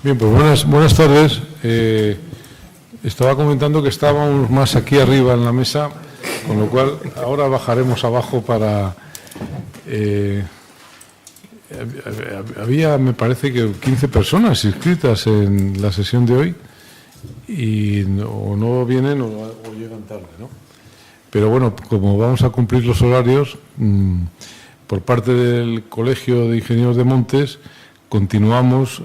Bien, pues buenas tardes. Estaba comentando que estábamos más aquí arriba en la mesa, con lo cual ahora bajaremos abajo para... había, me parece que 15 personas inscritas en la sesión de hoy y no vienen o llegan tarde, ¿no? Pero bueno, como vamos a cumplir los horarios, por parte del Colegio de Ingenieros de Montes, continuamos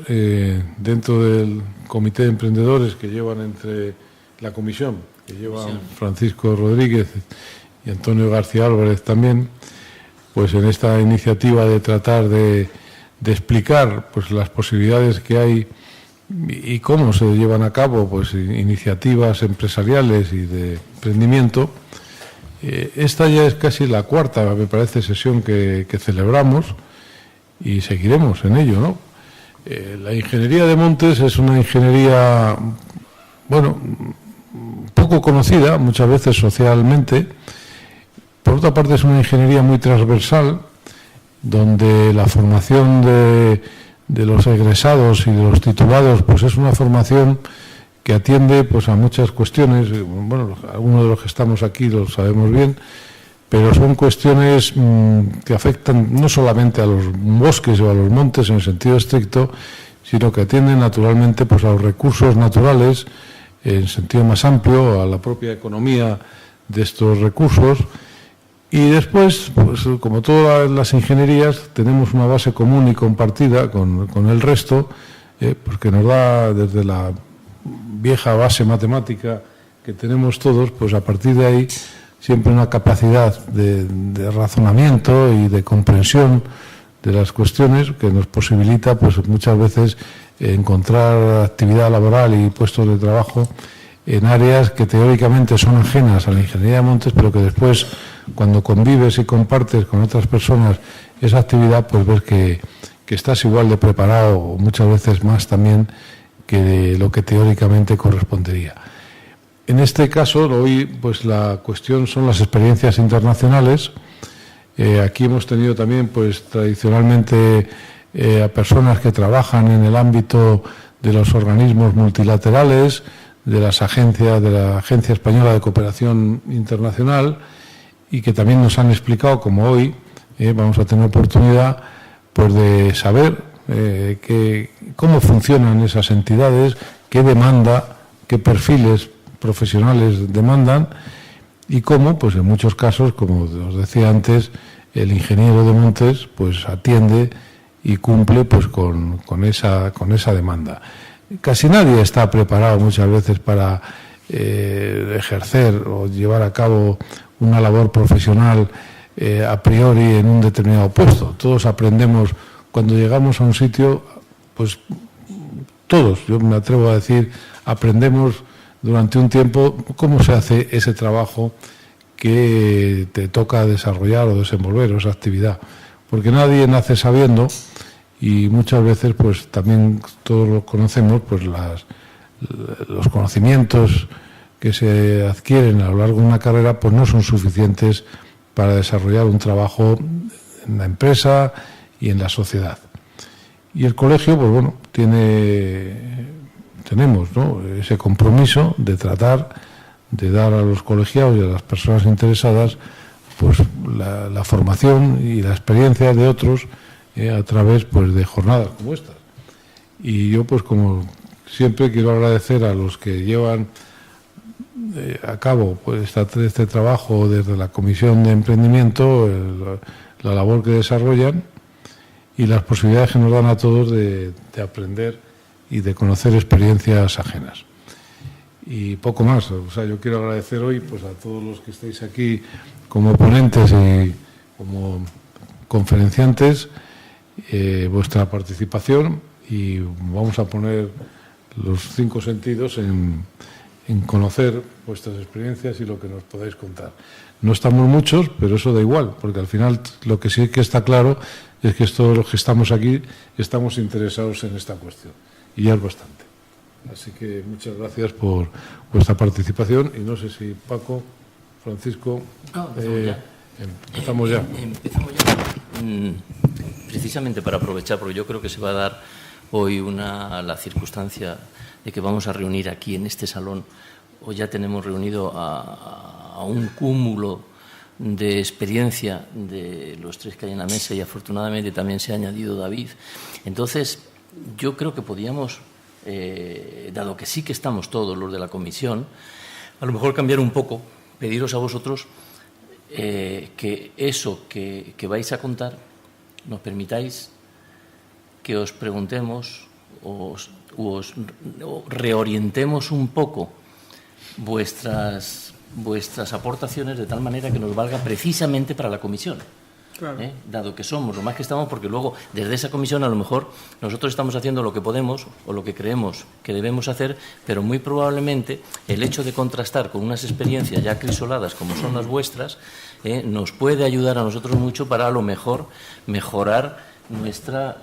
dentro del Comité de Emprendedores que llevan entre la comisión, que llevan Francisco Rodríguez y Antonio García Álvarez también, pues en esta iniciativa de tratar de explicar pues las posibilidades que hay y cómo se llevan a cabo pues iniciativas empresariales y de emprendimiento. Esta ya es casi la cuarta, me parece, sesión que celebramos y seguiremos en ello, ¿no? La ingeniería de montes es una ingeniería, bueno, poco conocida muchas veces socialmente. Por otra parte, es una ingeniería muy transversal, donde la formación de los egresados y de los titulados pues es una formación que atiende pues a muchas cuestiones. Bueno, algunos de los que estamos aquí lo sabemos bien, pero son cuestiones que afectan no solamente a los bosques o a los montes en el sentido estricto, sino que atienden naturalmente pues a los recursos naturales en sentido más amplio, a la propia economía de estos recursos. Y después, pues como todas las ingenierías, tenemos una base común y compartida con el resto, porque nos da desde la vieja base matemática que tenemos todos, pues a partir de ahí siempre una capacidad de razonamiento y de comprensión de las cuestiones que nos posibilita pues muchas veces encontrar actividad laboral y puestos de trabajo en áreas que teóricamente son ajenas a la ingeniería de montes, pero que después, cuando convives y compartes con otras personas esa actividad, pues ves que estás igual de preparado, o muchas veces más también, que de lo que teóricamente correspondería. En este caso, hoy, pues la cuestión son las experiencias internacionales. Aquí hemos tenido también, pues tradicionalmente, a personas que trabajan en el ámbito de los organismos multilaterales, de las agencias, de la Agencia Española de Cooperación Internacional, y que también nos han explicado, como hoy vamos a tener oportunidad pues de saber cómo funcionan esas entidades, qué demanda, qué perfiles profesionales demandan y cómo, pues en muchos casos, como os decía antes, el ingeniero de montes pues atiende y cumple pues con esa demanda. Casi nadie está preparado muchas veces para ejercer o llevar a cabo una labor profesional a priori en un determinado puesto. Todos aprendemos cuando llegamos a un sitio, pues todos, yo me atrevo a decir, aprendemos durante un tiempo cómo se hace ese trabajo que te toca desarrollar o desenvolver, o esa actividad. Porque nadie nace sabiendo y muchas veces pues también todos lo conocemos, pues los conocimientos que se adquieren a lo largo de una carrera pues no son suficientes para desarrollar un trabajo en la empresa y en la sociedad. Y el colegio, pues bueno, tenemos, ¿no?, ese compromiso de tratar de dar a los colegiados y a las personas interesadas pues la formación y la experiencia de otros a través pues de jornadas como estas. Y yo pues como siempre quiero agradecer a los que llevan a cabo pues este trabajo desde la Comisión de Emprendimiento, la labor que desarrollan y las posibilidades que nos dan a todos de aprender y de conocer experiencias ajenas. Y poco más, o sea, yo quiero agradecer hoy pues a todos los que estáis aquí como ponentes y como conferenciantes vuestra participación, y vamos a poner los 5 sentidos en conocer vuestras experiencias y lo que nos podáis contar. No estamos muchos, pero eso da igual, porque al final lo que sí que está claro es que todos los que estamos aquí estamos interesados en esta cuestión, y ya es bastante. Así que muchas gracias por vuestra participación, y no sé si Paco, Francisco... Empezamos ya. Empezamos ya. Precisamente para aprovechar, porque yo creo que se va a dar hoy la circunstancia de que vamos a reunir aquí en este salón, o ya tenemos reunido a un cúmulo de experiencia de los tres que hay en la mesa, y afortunadamente también se ha añadido David. Entonces, yo creo que podíamos, dado que sí que estamos todos los de la comisión, a lo mejor cambiar un poco, pediros a vosotros que eso que vais a contar nos permitáis que os preguntemos o reorientemos un poco vuestras aportaciones de tal manera que nos valga precisamente para la comisión. Claro. Dado que somos lo más que estamos, porque luego desde esa comisión a lo mejor nosotros estamos haciendo lo que podemos o lo que creemos que debemos hacer, pero muy probablemente el hecho de contrastar con unas experiencias ya acrisoladas como son las vuestras nos puede ayudar a nosotros mucho para a lo mejor mejorar nuestra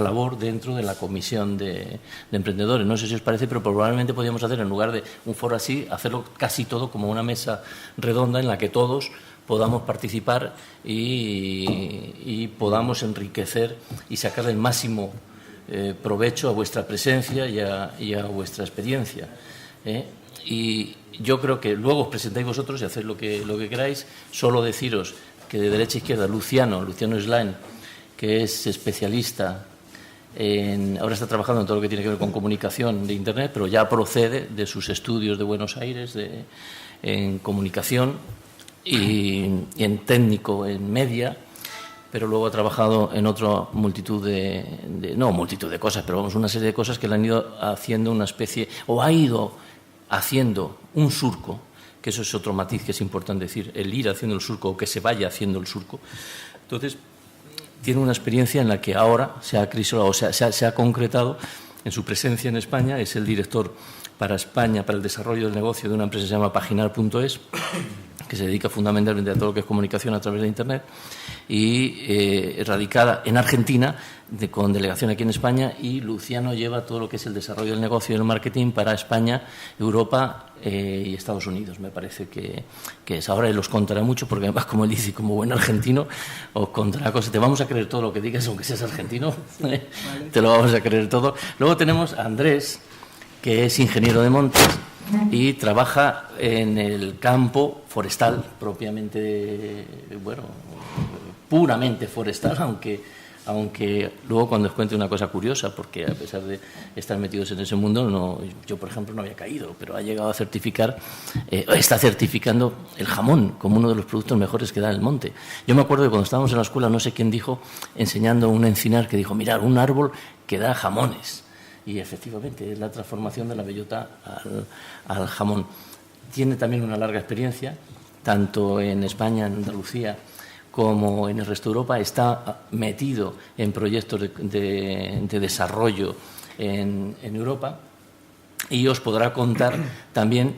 labor dentro de la comisión de emprendedores. No sé si os parece, pero probablemente podríamos hacer, en lugar de un foro así, hacerlo casi todo como una mesa redonda en la que todos podamos participar y podamos enriquecer y sacar el máximo provecho a vuestra presencia y a vuestra experiencia. Y yo creo que luego os presentáis vosotros y hacéis lo que queráis. Solo deciros que de derecha a izquierda Luciano Slain, que es especialista ahora está trabajando en todo lo que tiene que ver con comunicación de Internet, pero ya procede de sus estudios de Buenos Aires en comunicación y en técnico en media, pero luego ha trabajado en otra multitud no multitud de cosas, pero vamos, una serie de cosas que le han ido haciendo una especie, o ha ido haciendo un surco, que eso es otro matiz que es importante decir, el ir haciendo el surco o que se vaya haciendo el surco. Entonces, tiene una experiencia en la que ahora se ha acrisolado, o sea, se ha concretado en su presencia en España. Es el director para España, para el desarrollo del negocio de una empresa que se llama Paginar.es, que se dedica fundamentalmente a todo lo que es comunicación a través de Internet, y radicada en Argentina, con delegación aquí en España, y Luciano lleva todo lo que es el desarrollo del negocio y el marketing para España, Europa y Estados Unidos. Me parece que es. Ahora él os contará mucho, porque además, como él dice, como buen argentino, os contará cosas. Te vamos a creer todo lo que digas, aunque seas argentino, vale. Te lo vamos a creer todo. Luego tenemos a Andrés, que es ingeniero de montes y trabaja en el campo forestal, propiamente, bueno, puramente forestal, aunque luego cuando os cuente una cosa curiosa, porque a pesar de estar metidos en ese mundo, yo por ejemplo no había caído, pero ha llegado a certificar, está certificando el jamón como uno de los productos mejores que da el monte. Yo me acuerdo que cuando estábamos en la escuela, no sé quién dijo, enseñando un encinar, que dijo, mirad, un árbol que da jamones. Y efectivamente es la transformación de la bellota al jamón. Tiene también una larga experiencia, tanto en España, en Andalucía, como en el resto de Europa. Está metido en proyectos de desarrollo en Europa, y os podrá contar también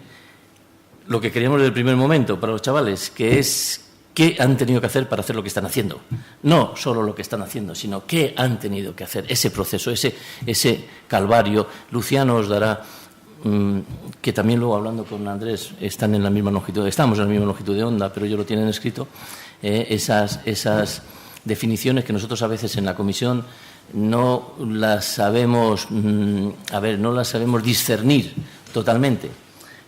lo que queríamos desde el primer momento para los chavales, que es qué han tenido que hacer para hacer lo que están haciendo. No solo lo que están haciendo, sino qué han tenido que hacer, ese proceso, ese calvario. Luciano os dará, que también luego hablando con Andrés estamos en la misma longitud de onda, pero ellos lo tienen escrito, esas definiciones que nosotros a veces en la comisión no las sabemos, no las sabemos discernir totalmente.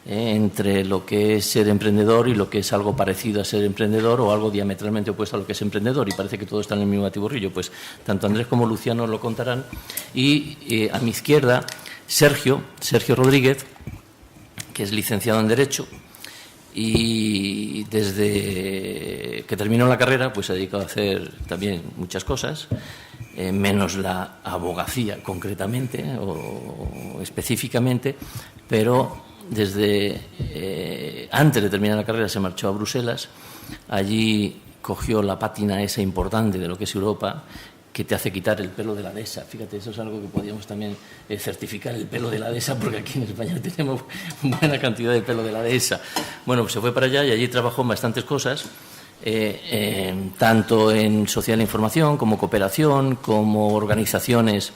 Entre lo que es ser emprendedor y lo que es algo parecido a ser emprendedor, o algo diametralmente opuesto a lo que es emprendedor, y parece que todo está en el mismo batiburrillo. Pues tanto Andrés como Luciano lo contarán. Y a mi izquierda, Sergio Rodríguez, que es licenciado en Derecho, y desde que terminó la carrera pues se ha dedicado a hacer también muchas cosas, menos la abogacía concretamente o específicamente, pero desde antes de terminar la carrera se marchó a Bruselas. Allí cogió la pátina esa importante de lo que es Europa, que te hace quitar el pelo de la dehesa. Fíjate, eso es algo que podríamos también certificar, el pelo de la dehesa, porque aquí en España tenemos buena cantidad de pelo de la dehesa. Bueno, pues se fue para allá y allí trabajó en bastantes cosas, tanto en social información como cooperación, como organizaciones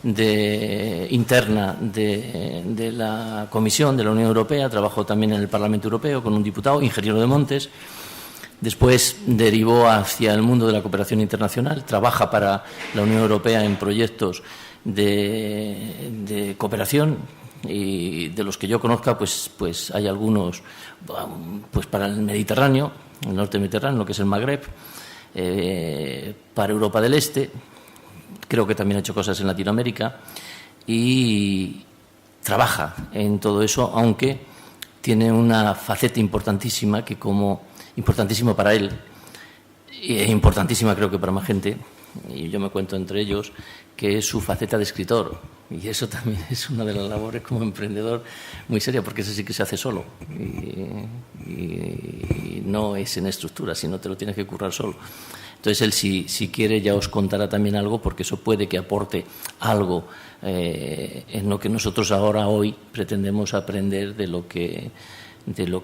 interna de la Comisión de la Unión Europea. Trabajó también en el Parlamento Europeo con un diputado, ingeniero de montes. Después derivó hacia el mundo de la cooperación internacional, trabaja para la Unión Europea en proyectos de cooperación, y de los que yo conozca, pues hay algunos pues para el Mediterráneo, el norte Mediterráneo, lo que es el Magreb, para Europa del Este, creo que también ha hecho cosas en Latinoamérica, y trabaja en todo eso, aunque tiene una faceta importantísima, importantísima para él, y es importantísima creo que para más gente, y yo me cuento entre ellos, que es su faceta de escritor. Y eso también es una de las labores como emprendedor muy seria, porque eso sí que se hace solo. Y no es en estructura, sino te lo tienes que currar solo. Entonces, él, si quiere, ya os contará también algo, porque eso puede que aporte algo en lo que nosotros hoy pretendemos aprender de lo que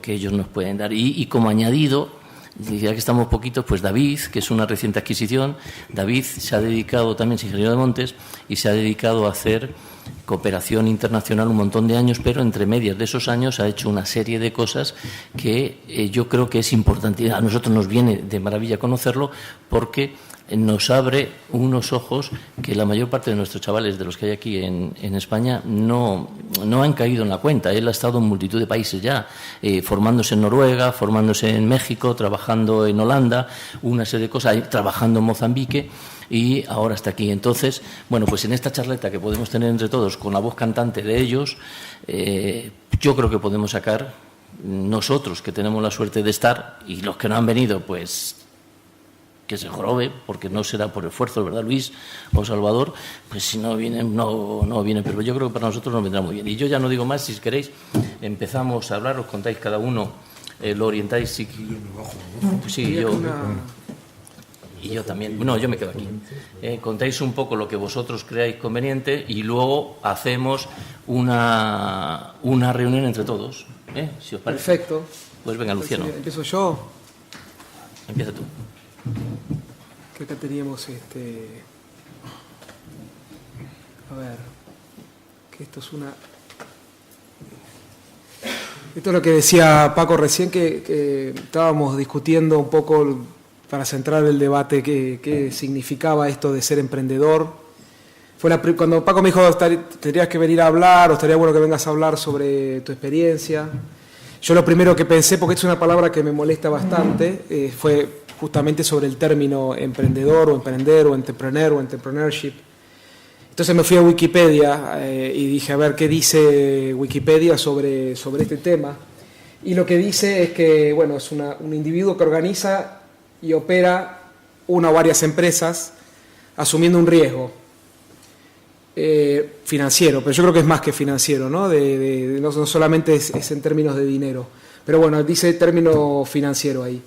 ellos nos pueden dar. Y como añadido, ya que estamos poquitos, pues David, que es una reciente adquisición. David se ha dedicado también, es ingeniero de montes, y se ha dedicado a hacer cooperación internacional un montón de años, pero entre medias de esos años ha hecho una serie de cosas que yo creo que es importante. A nosotros nos viene de maravilla conocerlo, porque nos abre unos ojos que la mayor parte de nuestros chavales, de los que hay aquí en España, no han caído en la cuenta. Él ha estado en multitud de países ya, formándose en Noruega, formándose en México, trabajando en Holanda, una serie de cosas, trabajando en Mozambique, y ahora está aquí. Entonces, bueno, pues en esta charleta que podemos tener entre todos, con la voz cantante de ellos, yo creo que podemos sacar, nosotros que tenemos la suerte de estar, y los que no han venido, pues que se jorobe, porque no será por esfuerzo, ¿verdad, Luis o Salvador? Pues si no vienen, no vienen, pero yo creo que para nosotros nos vendrá muy bien. Y yo ya no digo más, si queréis, empezamos a hablar, os contáis cada uno, lo orientáis. Sí, y yo también. No, yo me quedo aquí. Contáis un poco lo que vosotros creáis conveniente, y luego hacemos una reunión entre todos, si os parece. Perfecto. Pues venga, Luciano. ¿Empiezo yo? Empieza tú. Que acá teníamos a ver, que esto es esto es lo que decía Paco recién, que estábamos discutiendo un poco para centrar el debate qué significaba esto de ser emprendedor. Cuando Paco me dijo, tendrías que venir a hablar, o estaría bueno que vengas a hablar sobre tu experiencia. Yo lo primero que pensé, porque es una palabra que me molesta bastante, fue justamente sobre el término emprendedor o emprender o entrepreneur o entrepreneurship. Entonces me fui a Wikipedia y dije, a ver qué dice Wikipedia sobre este tema. Y lo que dice es que, bueno, es un individuo que organiza y opera una o varias empresas asumiendo un riesgo financiero, pero yo creo que es más que financiero, ¿no? No solamente es en términos de dinero, pero bueno, dice término financiero ahí.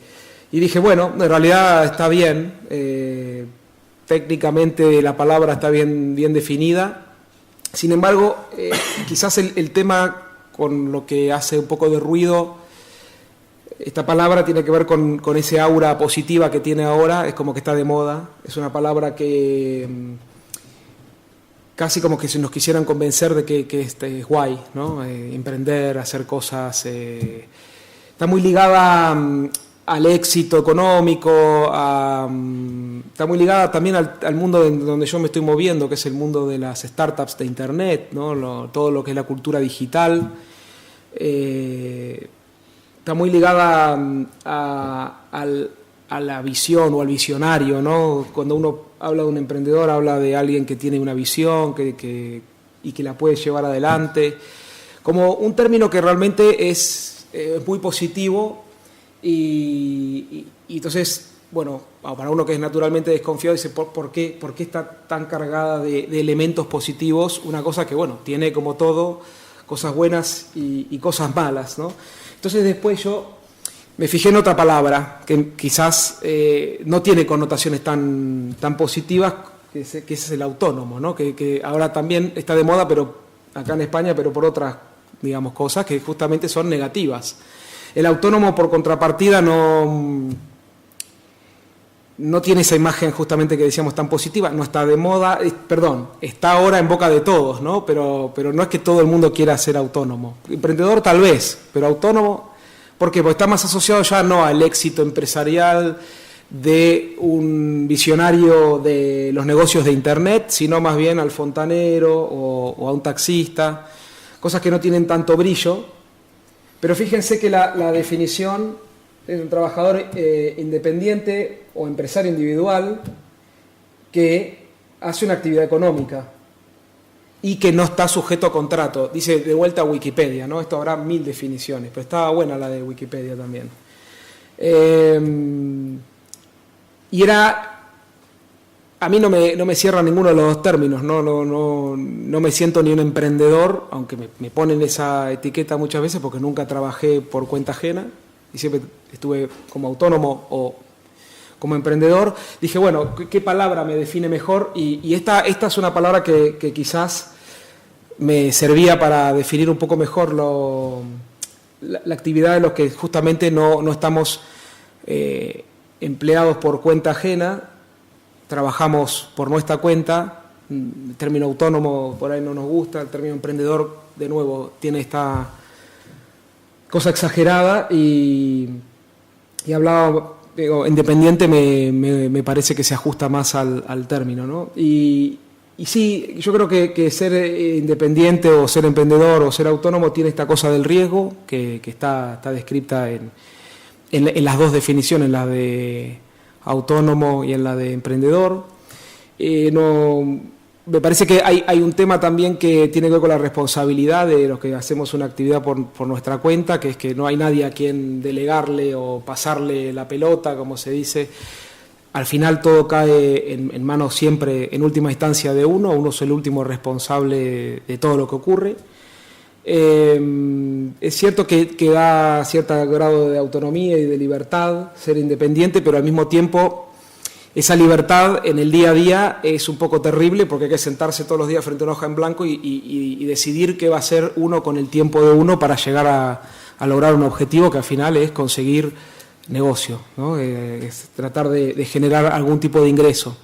Y dije, bueno, en realidad está bien, técnicamente la palabra está bien definida. Sin embargo, quizás el tema con lo que hace un poco de ruido, esta palabra tiene que ver con ese aura positiva que tiene ahora, es como que está de moda, es una palabra que casi como que nos quisieran convencer de que es guay, ¿no? Emprender, hacer cosas, está muy ligada al éxito económico, está muy ligada también al mundo donde yo me estoy moviendo, que es el mundo de las startups de Internet, ¿no? Todo lo que es la cultura digital. Está muy ligada a la visión o al visionario, ¿no? Cuando uno habla de un emprendedor, habla de alguien que tiene una visión y que la puede llevar adelante, como un término que realmente es muy positivo. Y entonces, bueno, para uno que es naturalmente desconfiado, dice, ¿por qué está tan cargada de elementos positivos? Una cosa que, bueno, tiene como todo cosas buenas y cosas malas, ¿no? Entonces después yo me fijé en otra palabra que quizás no tiene connotaciones tan positivas, que ese es el autónomo, ¿no? Que ahora también está de moda, pero acá en España, pero por otras, digamos, cosas que justamente son negativas. El autónomo, por contrapartida, no tiene esa imagen justamente que decíamos tan positiva, no está de moda, está ahora en boca de todos, ¿no? Pero no es que todo el mundo quiera ser autónomo. Emprendedor tal vez, pero autónomo, ¿Por qué? Porque está más asociado ya no al éxito empresarial de un visionario de los negocios de Internet, sino más bien al fontanero o a un taxista, cosas que no tienen tanto brillo. Pero fíjense que la definición es un trabajador independiente o empresario individual que hace una actividad económica y que no está sujeto a contrato. Dice de vuelta a Wikipedia, ¿no? Esto habrá 1000 definiciones, pero estaba buena la de Wikipedia también. Y a mí no me cierra ninguno de los dos términos, no me siento ni un emprendedor, aunque me ponen esa etiqueta muchas veces porque nunca trabajé por cuenta ajena y siempre estuve como autónomo o como emprendedor. Dije, bueno, ¿qué palabra me define mejor? Y esta es una palabra que quizás me servía para definir un poco mejor la actividad de los que justamente no estamos empleados por cuenta ajena, trabajamos por nuestra cuenta. El término autónomo por ahí no nos gusta, el término emprendedor, de nuevo, tiene esta cosa exagerada y hablaba, digo, independiente me parece que se ajusta más al término, ¿no? Y sí, yo creo que ser independiente o ser emprendedor o ser autónomo tiene esta cosa del riesgo que está descrita en las dos definiciones, la de autónomo y en la de emprendedor. Me parece que hay un tema también que tiene que ver con la responsabilidad de los que hacemos una actividad por nuestra cuenta, que es que no hay nadie a quien delegarle o pasarle la pelota, como se dice. Al final todo cae en manos siempre, en última instancia, de uno es el último responsable de todo lo que ocurre. Es cierto que da cierto grado de autonomía y de libertad ser independiente, pero al mismo tiempo esa libertad en el día a día es un poco terrible porque hay que sentarse todos los días frente a una hoja en blanco y decidir qué va a hacer uno con el tiempo de uno para llegar a lograr un objetivo que al final es conseguir negocio, ¿no? Es tratar de generar algún tipo de ingreso.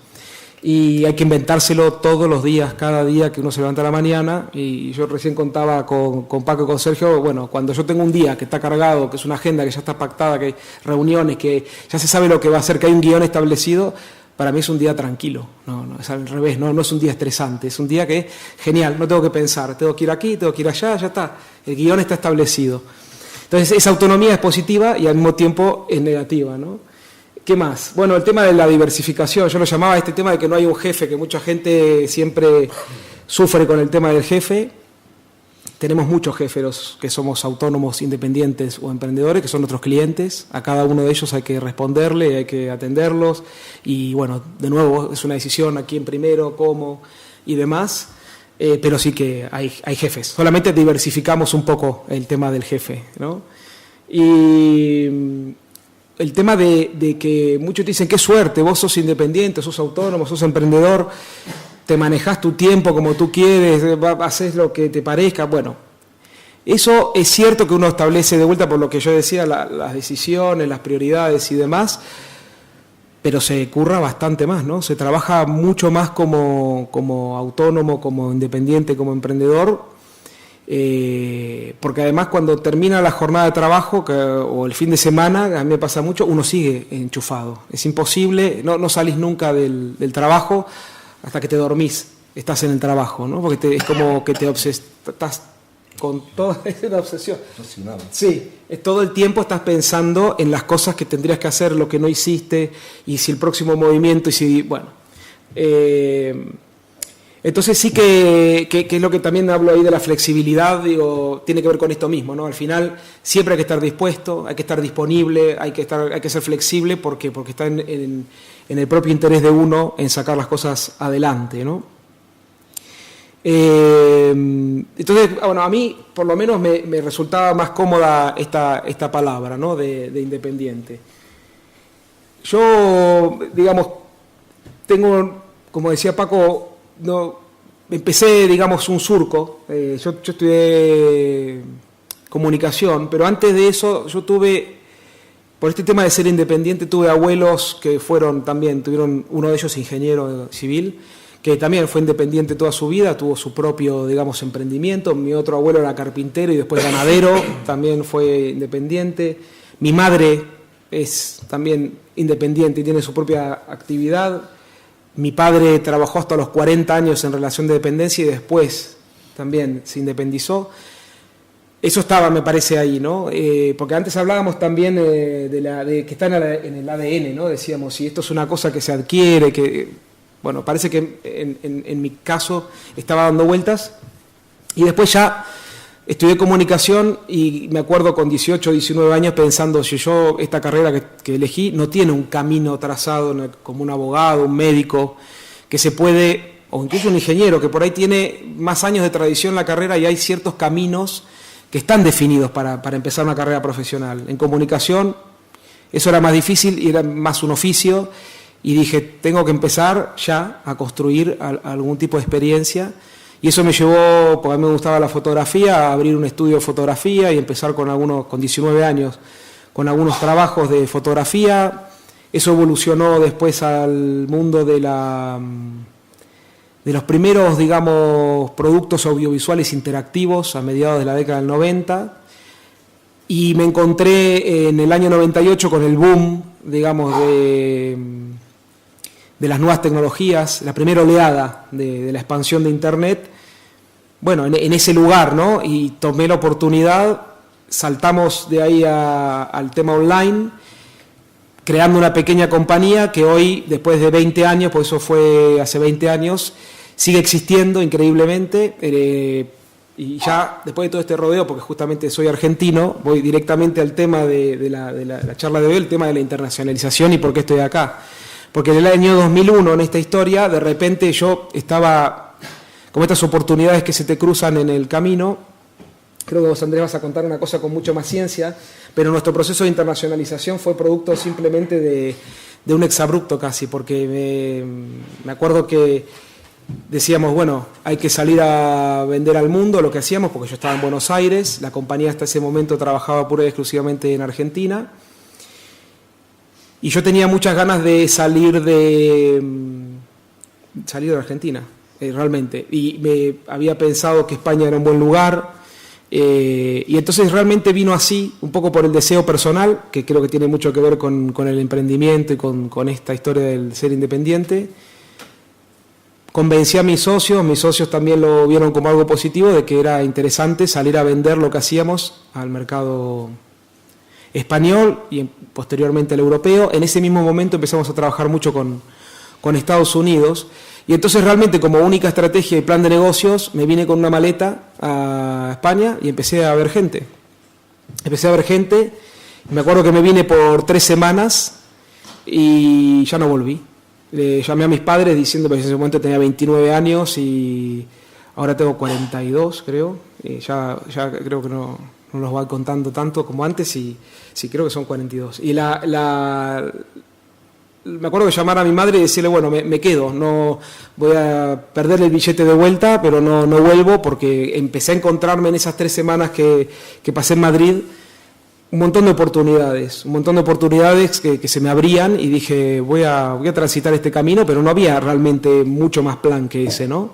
Y hay que inventárselo todos los días, cada día que uno se levanta a la mañana. Y yo recién contaba con Paco y con Sergio, bueno, cuando yo tengo un día que está cargado, que es una agenda que ya está pactada, que hay reuniones, que ya se sabe lo que va a hacer, que hay un guión establecido, para mí es un día tranquilo, no es al revés, no es un día estresante, es un día que es genial, no tengo que pensar, tengo que ir aquí, tengo que ir allá, ya está, el guión está establecido. Entonces esa autonomía es positiva y al mismo tiempo es negativa, ¿no? ¿Qué más? Bueno, el tema de la diversificación, yo lo llamaba este tema de que no hay un jefe, que mucha gente siempre sufre con el tema del jefe. Tenemos muchos jefes los que somos autónomos, independientes o emprendedores, que son nuestros clientes. A cada uno de ellos hay que responderle, hay que atenderlos. Y bueno, de nuevo, es una decisión a quién primero, cómo y demás. Pero sí que hay jefes. Solamente diversificamos un poco el tema del jefe, ¿no? Y el tema de que muchos dicen, qué suerte, vos sos independiente, sos autónomo, sos emprendedor, te manejás tu tiempo como tú quieres, haces lo que te parezca. Bueno, eso es cierto que uno establece, de vuelta por lo que yo decía, las decisiones, las prioridades y demás, pero se curra bastante más, ¿no? Se trabaja mucho más como autónomo, como independiente, como emprendedor, porque además cuando termina la jornada de trabajo o el fin de semana, a mí me pasa mucho, uno sigue enchufado. Es imposible, no salís nunca del trabajo hasta que te dormís, estás en el trabajo, ¿no? Porque es como que estás con toda esa obsesión. Sí, todo el tiempo estás pensando en las cosas que tendrías que hacer, lo que no hiciste, y si el próximo movimiento, y si, bueno. Entonces sí que es lo que también hablo ahí de la flexibilidad, digo, tiene que ver con esto mismo, ¿no? Al final siempre hay que estar dispuesto, hay que estar disponible, hay que ser flexible porque está en el propio interés de uno en sacar las cosas adelante, ¿no? Entonces, bueno, a mí por lo menos me resultaba más cómoda esta palabra, ¿no? de independiente. Yo, digamos, tengo, como decía Paco, empecé, digamos, un surco. Yo estudié comunicación, pero antes de eso yo por este tema de ser independiente, tuve abuelos que tuvieron uno de ellos ingeniero civil, que también fue independiente toda su vida, tuvo su propio, digamos, emprendimiento. Mi otro abuelo era carpintero y después ganadero, también fue independiente. Mi madre es también independiente y tiene su propia actividad. Mi padre trabajó hasta los 40 años en relación de dependencia y después también se independizó. Eso estaba, me parece, ahí, ¿no? Porque antes hablábamos también de que está en el ADN, ¿no? Decíamos, si esto es una cosa que se adquiere, que... Bueno, parece que en mi caso estaba dando vueltas. Y después ya estudié comunicación y me acuerdo con 18, 19 años pensando, si yo, esta carrera que elegí, no tiene un camino trazado como un abogado, un médico, que se puede, o incluso un ingeniero, que por ahí tiene más años de tradición la carrera y hay ciertos caminos que están definidos para empezar una carrera profesional. En comunicación eso era más difícil y era más un oficio, y dije, tengo que empezar ya a construir algún tipo de experiencia, y eso me llevó, porque a mí me gustaba la fotografía, a abrir un estudio de fotografía y empezar con 19 años, con algunos trabajos de fotografía. Eso evolucionó después al mundo de los primeros, digamos, productos audiovisuales interactivos a mediados de la década del 90, y me encontré en el año 98 con el boom, digamos, de las nuevas tecnologías, la primera oleada de la expansión de Internet, bueno, en ese lugar, ¿no? Y tomé la oportunidad, saltamos de ahí al tema online, creando una pequeña compañía que hoy, después de 20 años, pues eso fue hace 20 años, sigue existiendo increíblemente, y ya después de todo este rodeo, porque justamente soy argentino, voy directamente al tema de la charla de hoy, el tema de la internacionalización y por qué estoy acá. Porque en el año 2001, en esta historia, de repente yo estaba, como estas oportunidades que se te cruzan en el camino, creo que vos, Andrés, vas a contar una cosa con mucho más ciencia, pero nuestro proceso de internacionalización fue producto simplemente de un exabrupto casi, porque me acuerdo que decíamos, bueno, hay que salir a vender al mundo lo que hacíamos, porque yo estaba en Buenos Aires, la compañía hasta ese momento trabajaba pura y exclusivamente en Argentina, y yo tenía muchas ganas de salir de Argentina, realmente, y me había pensado que España era un buen lugar, y entonces realmente vino así, un poco por el deseo personal, que creo que tiene mucho que ver con el emprendimiento y con esta historia del ser independiente. Convencí a mis socios también lo vieron como algo positivo, de que era interesante salir a vender lo que hacíamos al mercado español y posteriormente al europeo. En ese mismo momento empezamos a trabajar mucho con Estados Unidos, y entonces realmente como única estrategia y plan de negocios me vine con una maleta a España y empecé a ver gente. Me acuerdo que me vine por 3 semanas y ya no volví. Le llamé a mis padres diciendo que en ese momento tenía 29 años y ahora tengo 42, creo. Ya creo que no los voy contando tanto como antes, y sí, creo que son 42. Y me acuerdo de llamar a mi madre y decirle, bueno, me quedo, no voy a perder el billete de vuelta, pero no vuelvo, porque empecé a encontrarme en esas 3 semanas que pasé en Madrid un montón de oportunidades que se me abrían, y dije, voy a transitar este camino, pero no había realmente mucho más plan que ese, ¿no?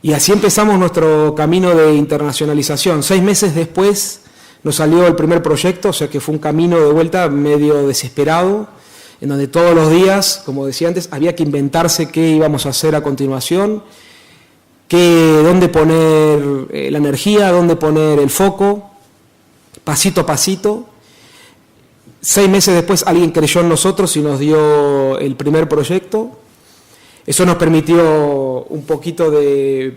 Y así empezamos nuestro camino de internacionalización. 6 meses después nos salió el primer proyecto, o sea que fue un camino de vuelta medio desesperado, en donde todos los días, como decía antes, había que inventarse qué íbamos a hacer a continuación, dónde poner la energía, dónde poner el foco, pasito a pasito. 6 meses después alguien creyó en nosotros y nos dio el primer proyecto. Eso nos permitió un poquito de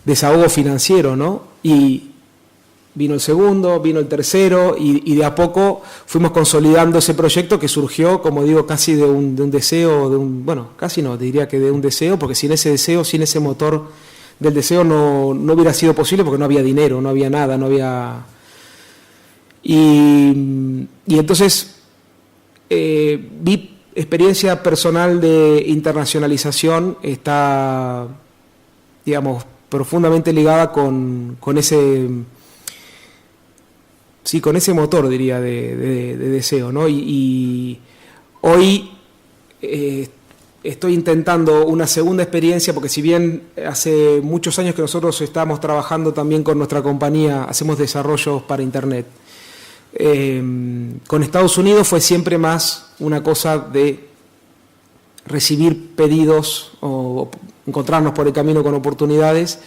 desahogo financiero, ¿no? Y vino el segundo, vino el tercero, y de a poco fuimos consolidando ese proyecto, que surgió, como digo, casi de un deseo, bueno, casi no, diría que de un deseo, porque sin ese deseo, sin ese motor del deseo no hubiera sido posible, porque no había dinero, no había nada, no había... Y entonces vi experiencia personal de internacionalización, está, digamos, profundamente ligada con ese... Sí, con ese motor, diría, de deseo, ¿no? Y hoy estoy intentando una segunda experiencia, porque si bien hace muchos años que nosotros estamos trabajando también con nuestra compañía, hacemos desarrollos para Internet. Con Estados Unidos fue siempre más una cosa de recibir pedidos o encontrarnos por el camino con oportunidades,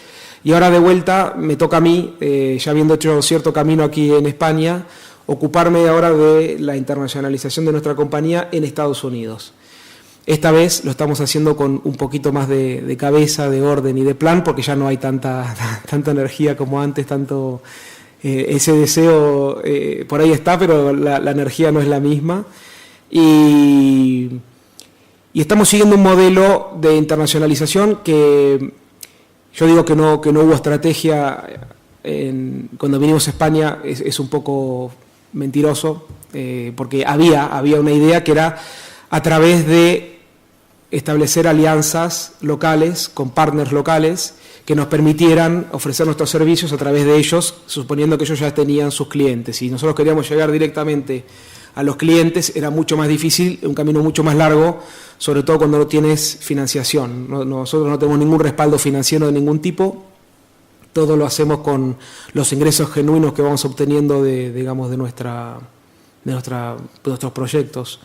y ahora de vuelta me toca a mí, ya habiendo hecho cierto camino aquí en España, ocuparme ahora de la internacionalización de nuestra compañía en Estados Unidos. Esta vez lo estamos haciendo con un poquito más de cabeza, de orden y de plan, porque ya no hay tanta energía como antes, tanto ese deseo por ahí está, pero la energía no es la misma. Y estamos siguiendo un modelo de internacionalización que yo digo que no hubo estrategia cuando vinimos a España, es un poco mentiroso, porque había una idea que era a través de establecer alianzas locales con partners locales que nos permitieran ofrecer nuestros servicios a través de ellos, suponiendo que ellos ya tenían sus clientes. Y nosotros queríamos llegar directamente a los clientes, era mucho más difícil, un camino mucho más largo, sobre todo cuando no tienes financiación. Nosotros no tenemos ningún respaldo financiero de ningún tipo, todo lo hacemos con los ingresos genuinos que vamos obteniendo de nuestros proyectos.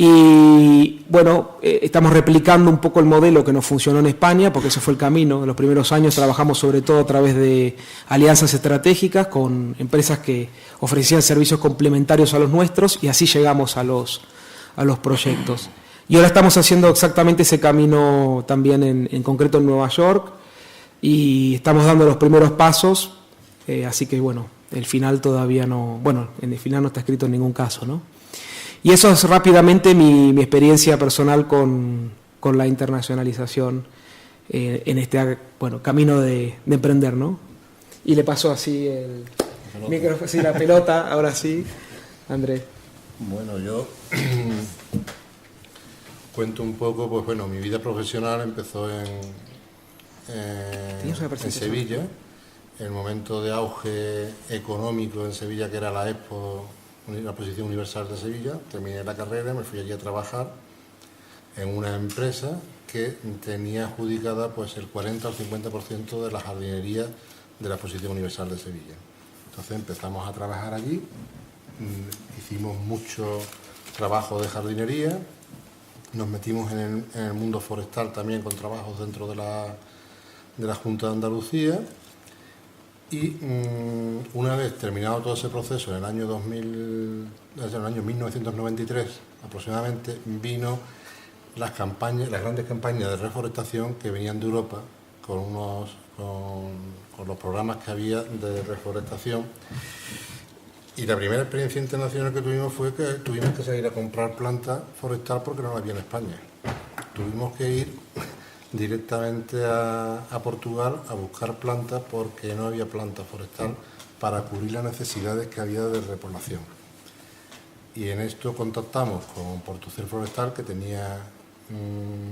Y bueno, estamos replicando un poco el modelo que nos funcionó en España, porque ese fue el camino. En los primeros años trabajamos sobre todo a través de alianzas estratégicas con empresas que ofrecían servicios complementarios a los nuestros, y así llegamos a los proyectos. Y ahora estamos haciendo exactamente ese camino también en concreto en Nueva York, y estamos dando los primeros pasos, así que bueno, el final todavía no, bueno, en el final no está escrito en ningún caso, ¿no? Y eso es rápidamente mi experiencia personal con la internacionalización en este camino de emprender, ¿no? Y le paso así el micrófono, sí, la pelota, ahora sí, Andrés. Bueno, yo cuento un poco, pues bueno, mi vida profesional empezó en Sevilla, el momento de auge económico en Sevilla, que era la Expo, la Exposición Universal de Sevilla. Terminé la carrera, me fui allí a trabajar en una empresa que tenía adjudicada pues el 40 o el 50% de la jardinería de la Exposición Universal de Sevilla. Entonces empezamos a trabajar allí, hicimos mucho trabajo de jardinería, nos metimos en el mundo forestal también con trabajos dentro de la Junta de Andalucía. Y una vez terminado todo ese proceso, en el año 1993 aproximadamente, vino las grandes campañas de reforestación que venían de Europa con los programas que había de reforestación. Y la primera experiencia internacional que tuvimos fue que tuvimos que salir a comprar planta forestal porque no la había en España. Tuvimos que ir directamente a Portugal a buscar plantas porque no había planta forestal para cubrir las necesidades que había de repoblación. Y en esto contactamos con Portucel Forestal, que tenía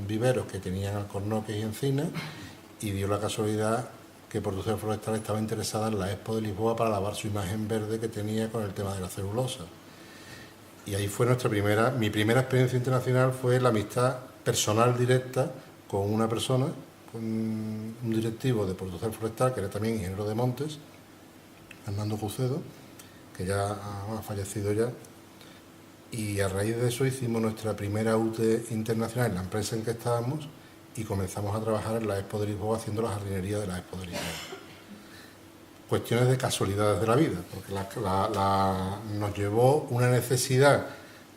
viveros que tenían alcornoques y encinas, y dio la casualidad que Portucel Forestal estaba interesada en la Expo de Lisboa para lavar su imagen verde que tenía con el tema de la celulosa. Y ahí fue mi primera experiencia internacional, fue la amistad personal directa con una persona, con un directivo de Portucel Forestal, que era también ingeniero de montes, Fernando Cucedo, que ya ha fallecido ya, y a raíz de eso hicimos nuestra primera UTE internacional en la empresa en que estábamos y comenzamos a trabajar en la Expo de Lisboa haciendo la jardinería de la Expo de Lisboa. Cuestiones de casualidades de la vida, porque nos llevó una necesidad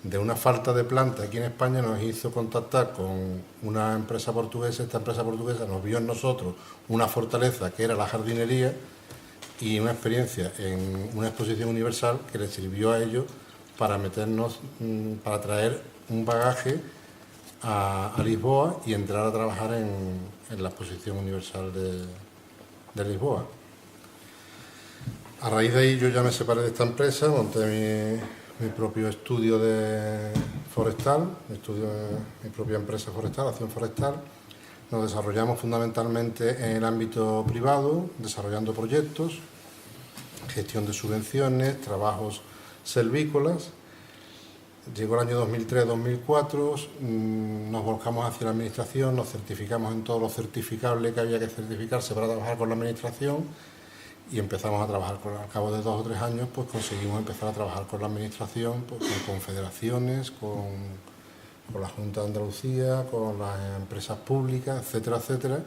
de una falta de planta aquí en España, nos hizo contactar con una empresa portuguesa. Esta empresa portuguesa nos vio en nosotros una fortaleza que era la jardinería y una experiencia en una exposición universal que les sirvió a ellos para para traer un bagaje a Lisboa y entrar a trabajar en la exposición universal de Lisboa. A raíz de ahí yo ya me separé de esta empresa, monté mi propio estudio forestal, mi propia empresa forestal, Acción Forestal. Nos desarrollamos fundamentalmente en el ámbito privado, desarrollando proyectos, gestión de subvenciones, trabajos selvícolas, Llegó el año 2003-2004, nos volcamos hacia la administración, nos certificamos en todo lo certificable que había que certificarse para trabajar con la administración y empezamos a trabajar. Al cabo de 2 o 3 años, pues conseguimos empezar a trabajar con la administración, pues, con confederaciones, con la Junta de Andalucía, con las empresas públicas, etcétera, etcétera.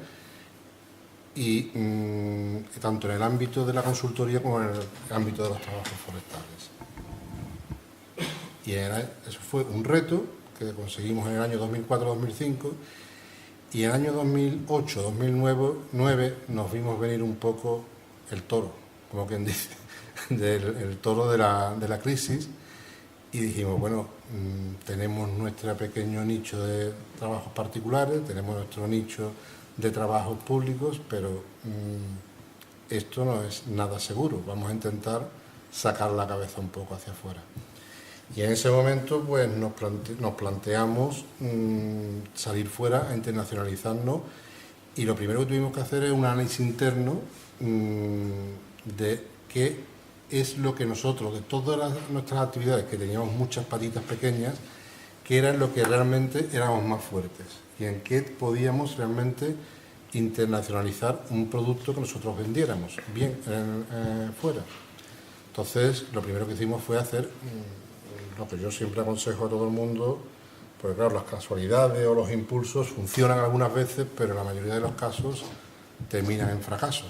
Y tanto en el ámbito de la consultoría como en el ámbito de los trabajos forestales. Y eso fue un reto que conseguimos en el año 2004-2005 y en el año 2008-2009 nos vimos venir un poco el toro, como quien dice, el toro de la crisis y dijimos, bueno, tenemos nuestro pequeño nicho de trabajos particulares, tenemos nuestro nicho de trabajos públicos, pero esto no es nada seguro, vamos a intentar sacar la cabeza un poco hacia afuera. Y en ese momento pues nos planteamos salir fuera a internacionalizarnos y lo primero que tuvimos que hacer es un análisis interno de qué es lo que nosotros, de todas nuestras actividades, que teníamos muchas patitas pequeñas, qué era lo que realmente éramos más fuertes y en qué podíamos realmente internacionalizar un producto que nosotros vendiéramos bien fuera. Entonces, lo primero que hicimos fue hacer lo que yo siempre aconsejo a todo el mundo, porque claro, las casualidades o los impulsos funcionan algunas veces, pero en la mayoría de los casos terminan en fracaso.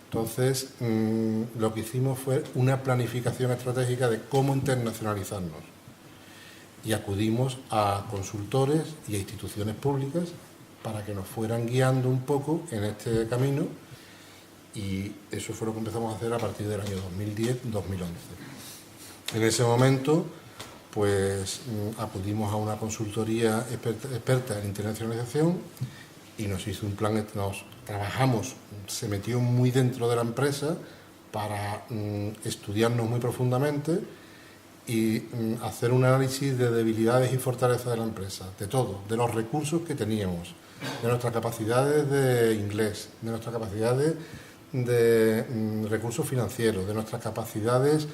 Entonces, lo que hicimos fue una planificación estratégica de cómo internacionalizarnos. Y acudimos a consultores y a instituciones públicas para que nos fueran guiando un poco en este camino, y eso fue lo que empezamos a hacer a partir del año 2010-2011. En ese momento, pues acudimos a una consultoría experta en internacionalización y nos hizo un plan, trabajamos, se metió muy dentro de la empresa para estudiarnos muy profundamente y hacer un análisis de debilidades y fortalezas de la empresa, de todo, de los recursos que teníamos, de nuestras capacidades de inglés, de nuestras capacidades de recursos financieros, de nuestras capacidades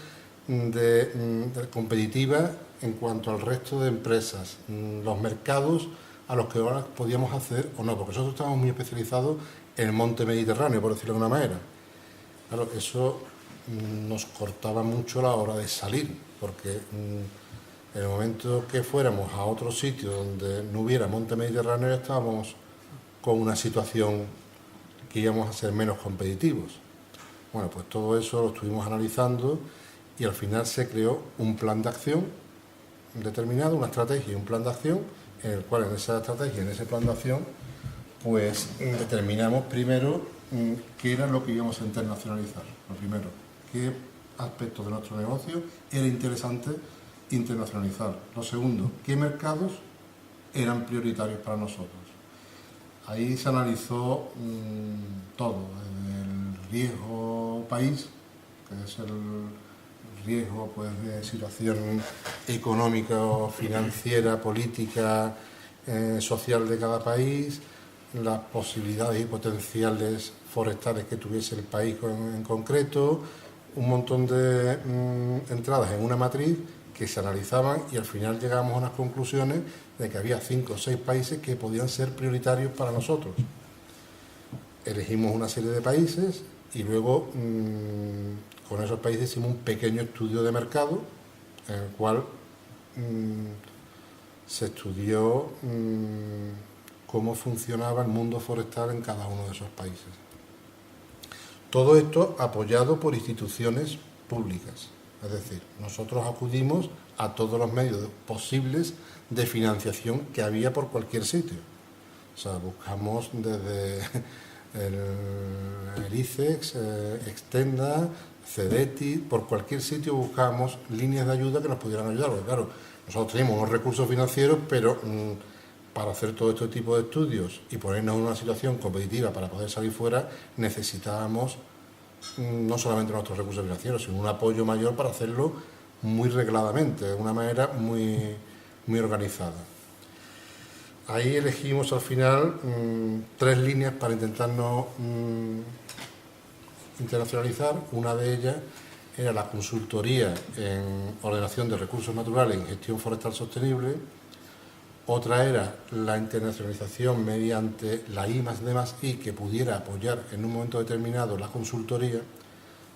de competitivas en cuanto al resto de empresas, los mercados a los que ahora podíamos hacer o no, porque nosotros estábamos muy especializados en el monte mediterráneo, por decirlo de alguna manera. Claro, eso nos cortaba mucho la hora de salir, porque en el momento que fuéramos a otro sitio donde no hubiera monte mediterráneo, ya estábamos con una situación que íbamos a ser menos competitivos. Bueno, pues todo eso lo estuvimos analizando y al final se creó un plan de acción determinado, una estrategia y un plan de acción, en el cual en esa estrategia y en ese plan de acción pues determinamos primero qué era lo que íbamos a internacionalizar. Lo primero, qué aspectos de nuestro negocio era interesante internacionalizar. Lo segundo, qué mercados eran prioritarios para nosotros. Ahí se analizó todo, el riesgo país, que es el riesgo pues, de situación económica, financiera, política, social de cada país, las posibilidades y potenciales forestales que tuviese el país en concreto, un montón de entradas en una matriz que se analizaban y al final llegábamos a unas conclusiones de que había 5 o 6 países que podían ser prioritarios para nosotros. Elegimos una serie de países y luego con esos países hicimos un pequeño estudio de mercado en el cual se estudió cómo funcionaba el mundo forestal en cada uno de esos países. Todo esto apoyado por instituciones públicas, es decir, nosotros acudimos a todos los medios posibles de financiación que había por cualquier sitio. O sea, buscamos desde el ICEX, Extenda, CEDETI, por cualquier sitio buscábamos líneas de ayuda que nos pudieran ayudar, porque claro, nosotros teníamos unos recursos financieros, pero para hacer todo este tipo de estudios y ponernos en una situación competitiva para poder salir fuera, necesitábamos no solamente nuestros recursos financieros, sino un apoyo mayor para hacerlo muy regladamente, de una manera muy organizada. Ahí elegimos al final 3 líneas para intentarnos internacionalizar. Una de ellas era la consultoría en ordenación de recursos naturales y gestión forestal sostenible. Otra era la internacionalización mediante la I+D+I, que pudiera apoyar en un momento determinado la consultoría,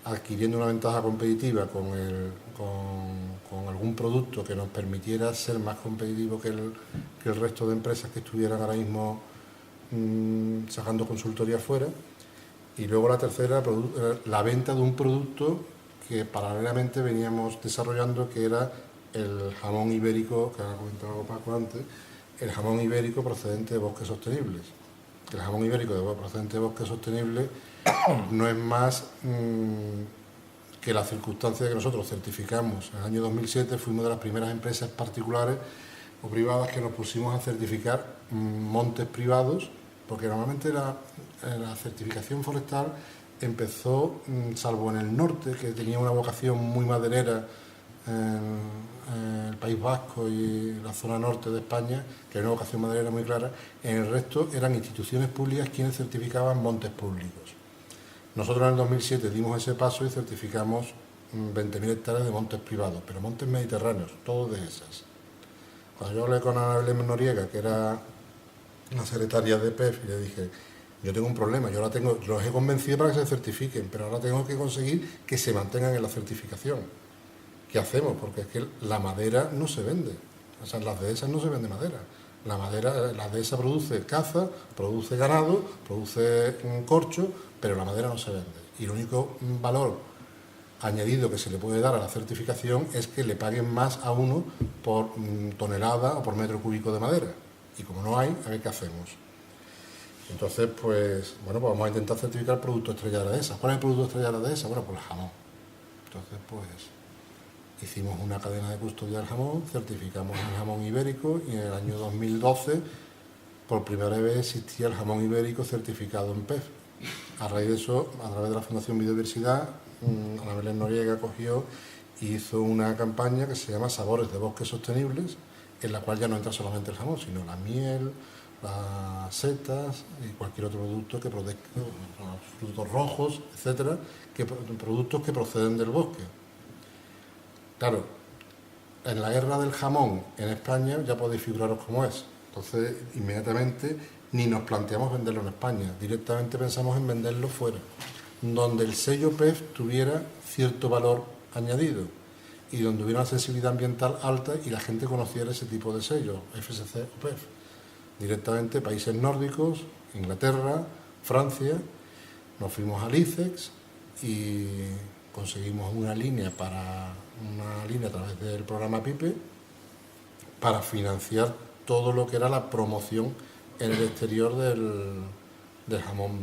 adquiriendo una ventaja competitiva con algún producto que nos permitiera ser más competitivos que el resto de empresas que estuvieran ahora mismo sacando consultoría fuera. Y luego la tercera, la venta de un producto que paralelamente veníamos desarrollando, que era el jamón ibérico, que ha comentado Paco antes, el jamón ibérico procedente de bosques sostenibles. El jamón ibérico procedente de bosques sostenibles no es más que la circunstancia de que nosotros certificamos. En el año 2007 fuimos de las primeras empresas particulares o privadas que nos pusimos a certificar montes privados, porque normalmente la certificación forestal empezó, salvo en el norte, que tenía una vocación muy maderera, en el País Vasco y la zona norte de España, que era una vocación maderera muy clara. En el resto eran instituciones públicas quienes certificaban montes públicos. Nosotros en el 2007 dimos ese paso y certificamos 20.000 hectáreas de montes privados, pero montes mediterráneos, todos de esas. Cuando yo hablé con Ana Belén Noriega, que era la secretaria de PEF, y le dije: yo tengo un problema, yo los he convencido para que se certifiquen, pero ahora tengo que conseguir que se mantengan en la certificación. ¿Qué hacemos? Porque es que la madera no se vende. O sea, en las dehesas no se vende madera. La dehesa produce caza, produce ganado, produce corcho, pero la madera no se vende. Y el único valor añadido que se le puede dar a la certificación es que le paguen más a uno por tonelada o por metro cúbico de madera. Y como no hay, a ver qué hacemos. Entonces, pues vamos a intentar certificar el producto estrella de la dehesa. ¿Cuál es el producto estrella de la dehesa? Bueno, pues el jamón. Entonces, pues hicimos una cadena de custodia del jamón, certificamos el jamón ibérico, y en el año 2012 por primera vez existía el jamón ibérico certificado en PEF. A raíz de eso, a través de la Fundación Biodiversidad, Ana Belén Noriega cogió y hizo una campaña que se llama Sabores de Bosques Sostenibles, en la cual ya no entra solamente el jamón, sino la miel, las setas y cualquier otro producto que produzca, los frutos rojos, etcétera, productos que proceden del bosque. Claro, en la guerra del jamón en España ya podéis figuraros cómo es. Entonces, inmediatamente ni nos planteamos venderlo en España, directamente pensamos en venderlo fuera, donde el sello PEF tuviera cierto valor añadido y donde hubiera una sensibilidad ambiental alta y la gente conociera ese tipo de sellos, FSC o PEF. Directamente países nórdicos, Inglaterra, Francia, nos fuimos al ICEX y conseguimos una línea a través del programa PIPE para financiar todo lo que era la promoción en el exterior del jamón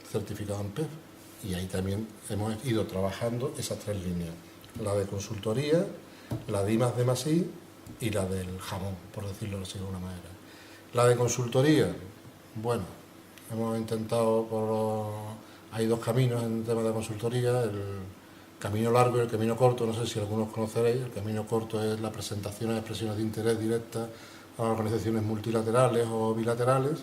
certificado en PEF. Y ahí también hemos ido trabajando esas tres líneas: la de consultoría, la de I+D+I y la del jamón, por decirlo así de alguna manera. La de consultoría, bueno, hemos intentado, hay dos caminos en tema de consultoría, el camino largo y el camino corto. No sé si algunos conoceréis. El camino corto es la presentación de expresiones de interés directas a organizaciones multilaterales o bilaterales.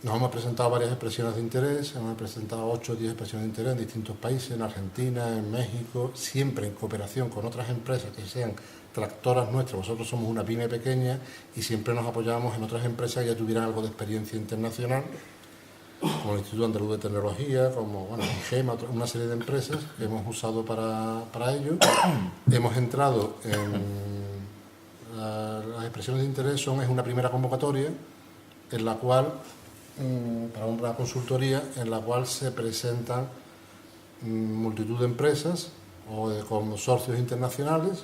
Nos hemos presentado varias expresiones de interés, hemos presentado 8 o 10 expresiones de interés en distintos países, en Argentina, en México, siempre en cooperación con otras empresas que sean tractoras nuestras. Nosotros somos una pyme pequeña y siempre nos apoyábamos en otras empresas que ya tuvieran algo de experiencia internacional, como el Instituto Andaluz de Tecnología, como IGEMA, una serie de empresas que hemos usado para ello. Hemos entrado en las expresiones de interés, es una primera convocatoria en la cual, para una consultoría, en la cual se presentan multitud de empresas o de consorcios internacionales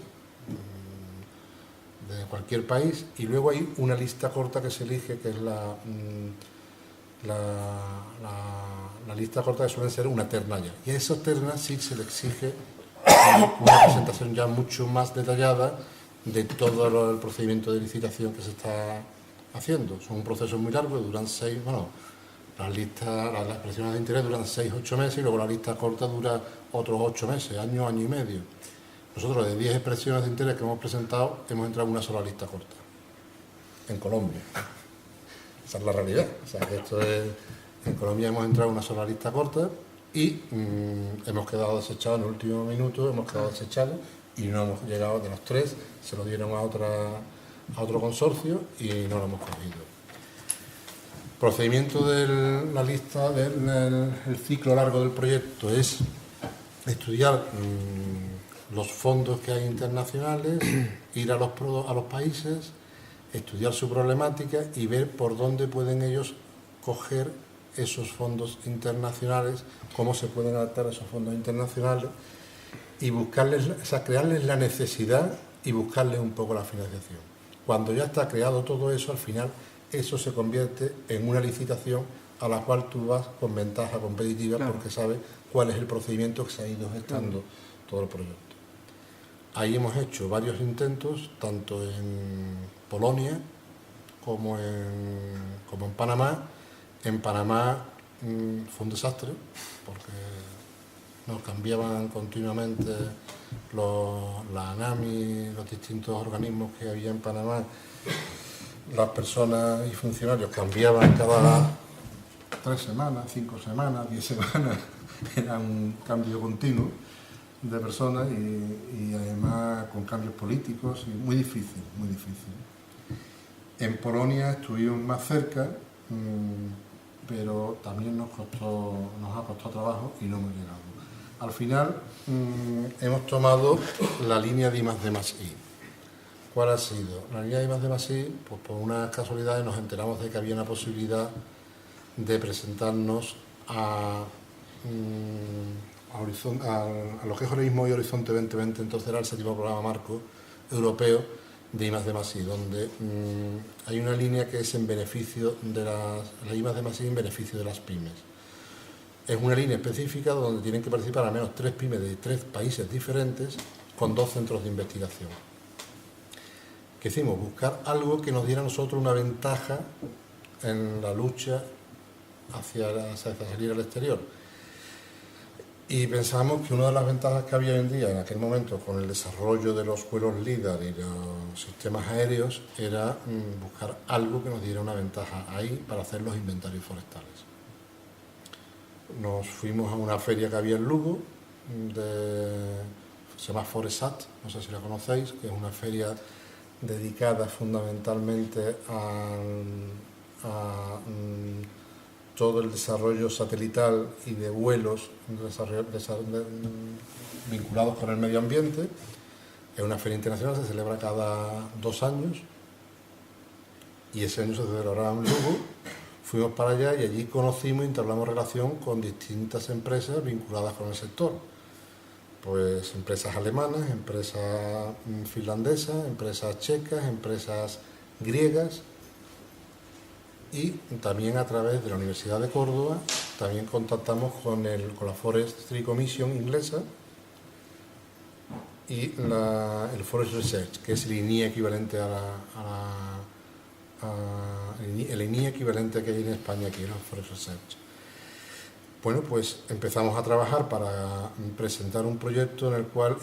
de cualquier país, y luego hay una lista corta que se elige, que es la lista corta, que suele ser una terna ya. Y a esas ternas sí se le exige una presentación ya mucho más detallada de todo el procedimiento de licitación que se está haciendo. Son un proceso muy largo, duran las expresiones de interés duran 6-8 meses, y luego la lista corta dura otros 8 meses, año y medio. Nosotros, de 10 expresiones de interés que hemos presentado, hemos entrado en una sola lista corta, en Colombia. Esa es la realidad. O sea, que en Colombia hemos entrado en una sola lista corta, y hemos quedado desechados en el último minuto, hemos quedado desechados y no hemos llegado, de los 3, se lo dieron a otro consorcio y no lo hemos cogido. Procedimiento de la lista, el ciclo largo del proyecto es estudiar los fondos que hay internacionales, ir a los países, estudiar su problemática y ver por dónde pueden ellos coger esos fondos internacionales, cómo se pueden adaptar a esos fondos internacionales y buscarles, o sea, crearles la necesidad y buscarles un poco la financiación. Cuando ya está creado todo eso, al final eso se convierte en una licitación a la cual tú vas con ventaja competitiva, claro, porque sabes cuál es el procedimiento que se ha ido gestando, claro, todo el proyecto. Ahí hemos hecho varios intentos, tanto en Polonia como en Panamá. En Panamá fue un desastre, porque nos cambiaban continuamente la ANAMI, los distintos organismos que había en Panamá. Las personas y funcionarios cambiaban cada 3 semanas, 5 semanas, 10 semanas. Era un cambio continuo de personas y además con cambios políticos, y muy difícil, muy difícil. En Polonia estuvimos más cerca, pero también nos ha costado trabajo y no hemos llegado. Al final hemos tomado la línea de I+D+I. ¿Cuál ha sido? La línea de I+D+I, pues por unas casualidades nos enteramos de que había una posibilidad de presentarnos a lo que es Horizon y Horizonte 2020, entonces era el 7º programa marco europeo de I+D+I, donde hay una línea que es en beneficio de la I+D+I en beneficio de las pymes. Es una línea específica donde tienen que participar al menos 3 pymes de 3 países diferentes con 2 centros de investigación. ¿Qué hicimos? Buscar algo que nos diera a nosotros una ventaja en la lucha hacia salir al exterior. Y pensábamos que una de las ventajas que había hoy en día, en aquel momento, con el desarrollo de los vuelos LIDAR y los sistemas aéreos, era buscar algo que nos diera una ventaja ahí para hacer los inventarios forestales. Nos fuimos a una feria que había en Lugo, se llama Foresat, no sé si la conocéis, que es una feria dedicada fundamentalmente a todo el desarrollo satelital y de vuelos vinculados con el medio ambiente. Es una feria internacional, se celebra cada 2 años y ese año se celebrará en Lugo. Fuimos para allá y allí conocimos y entablamos relación con distintas empresas vinculadas con el sector. Pues empresas alemanas, empresas finlandesas, empresas checas, empresas griegas. Y también a través de la Universidad de Córdoba también contactamos con la Forestry Commission inglesa y el Forest Research, que es el INIA equivalente el INIA equivalente que hay en España, aquí, el Forest Research. Bueno, pues empezamos a trabajar para presentar un proyecto en el cual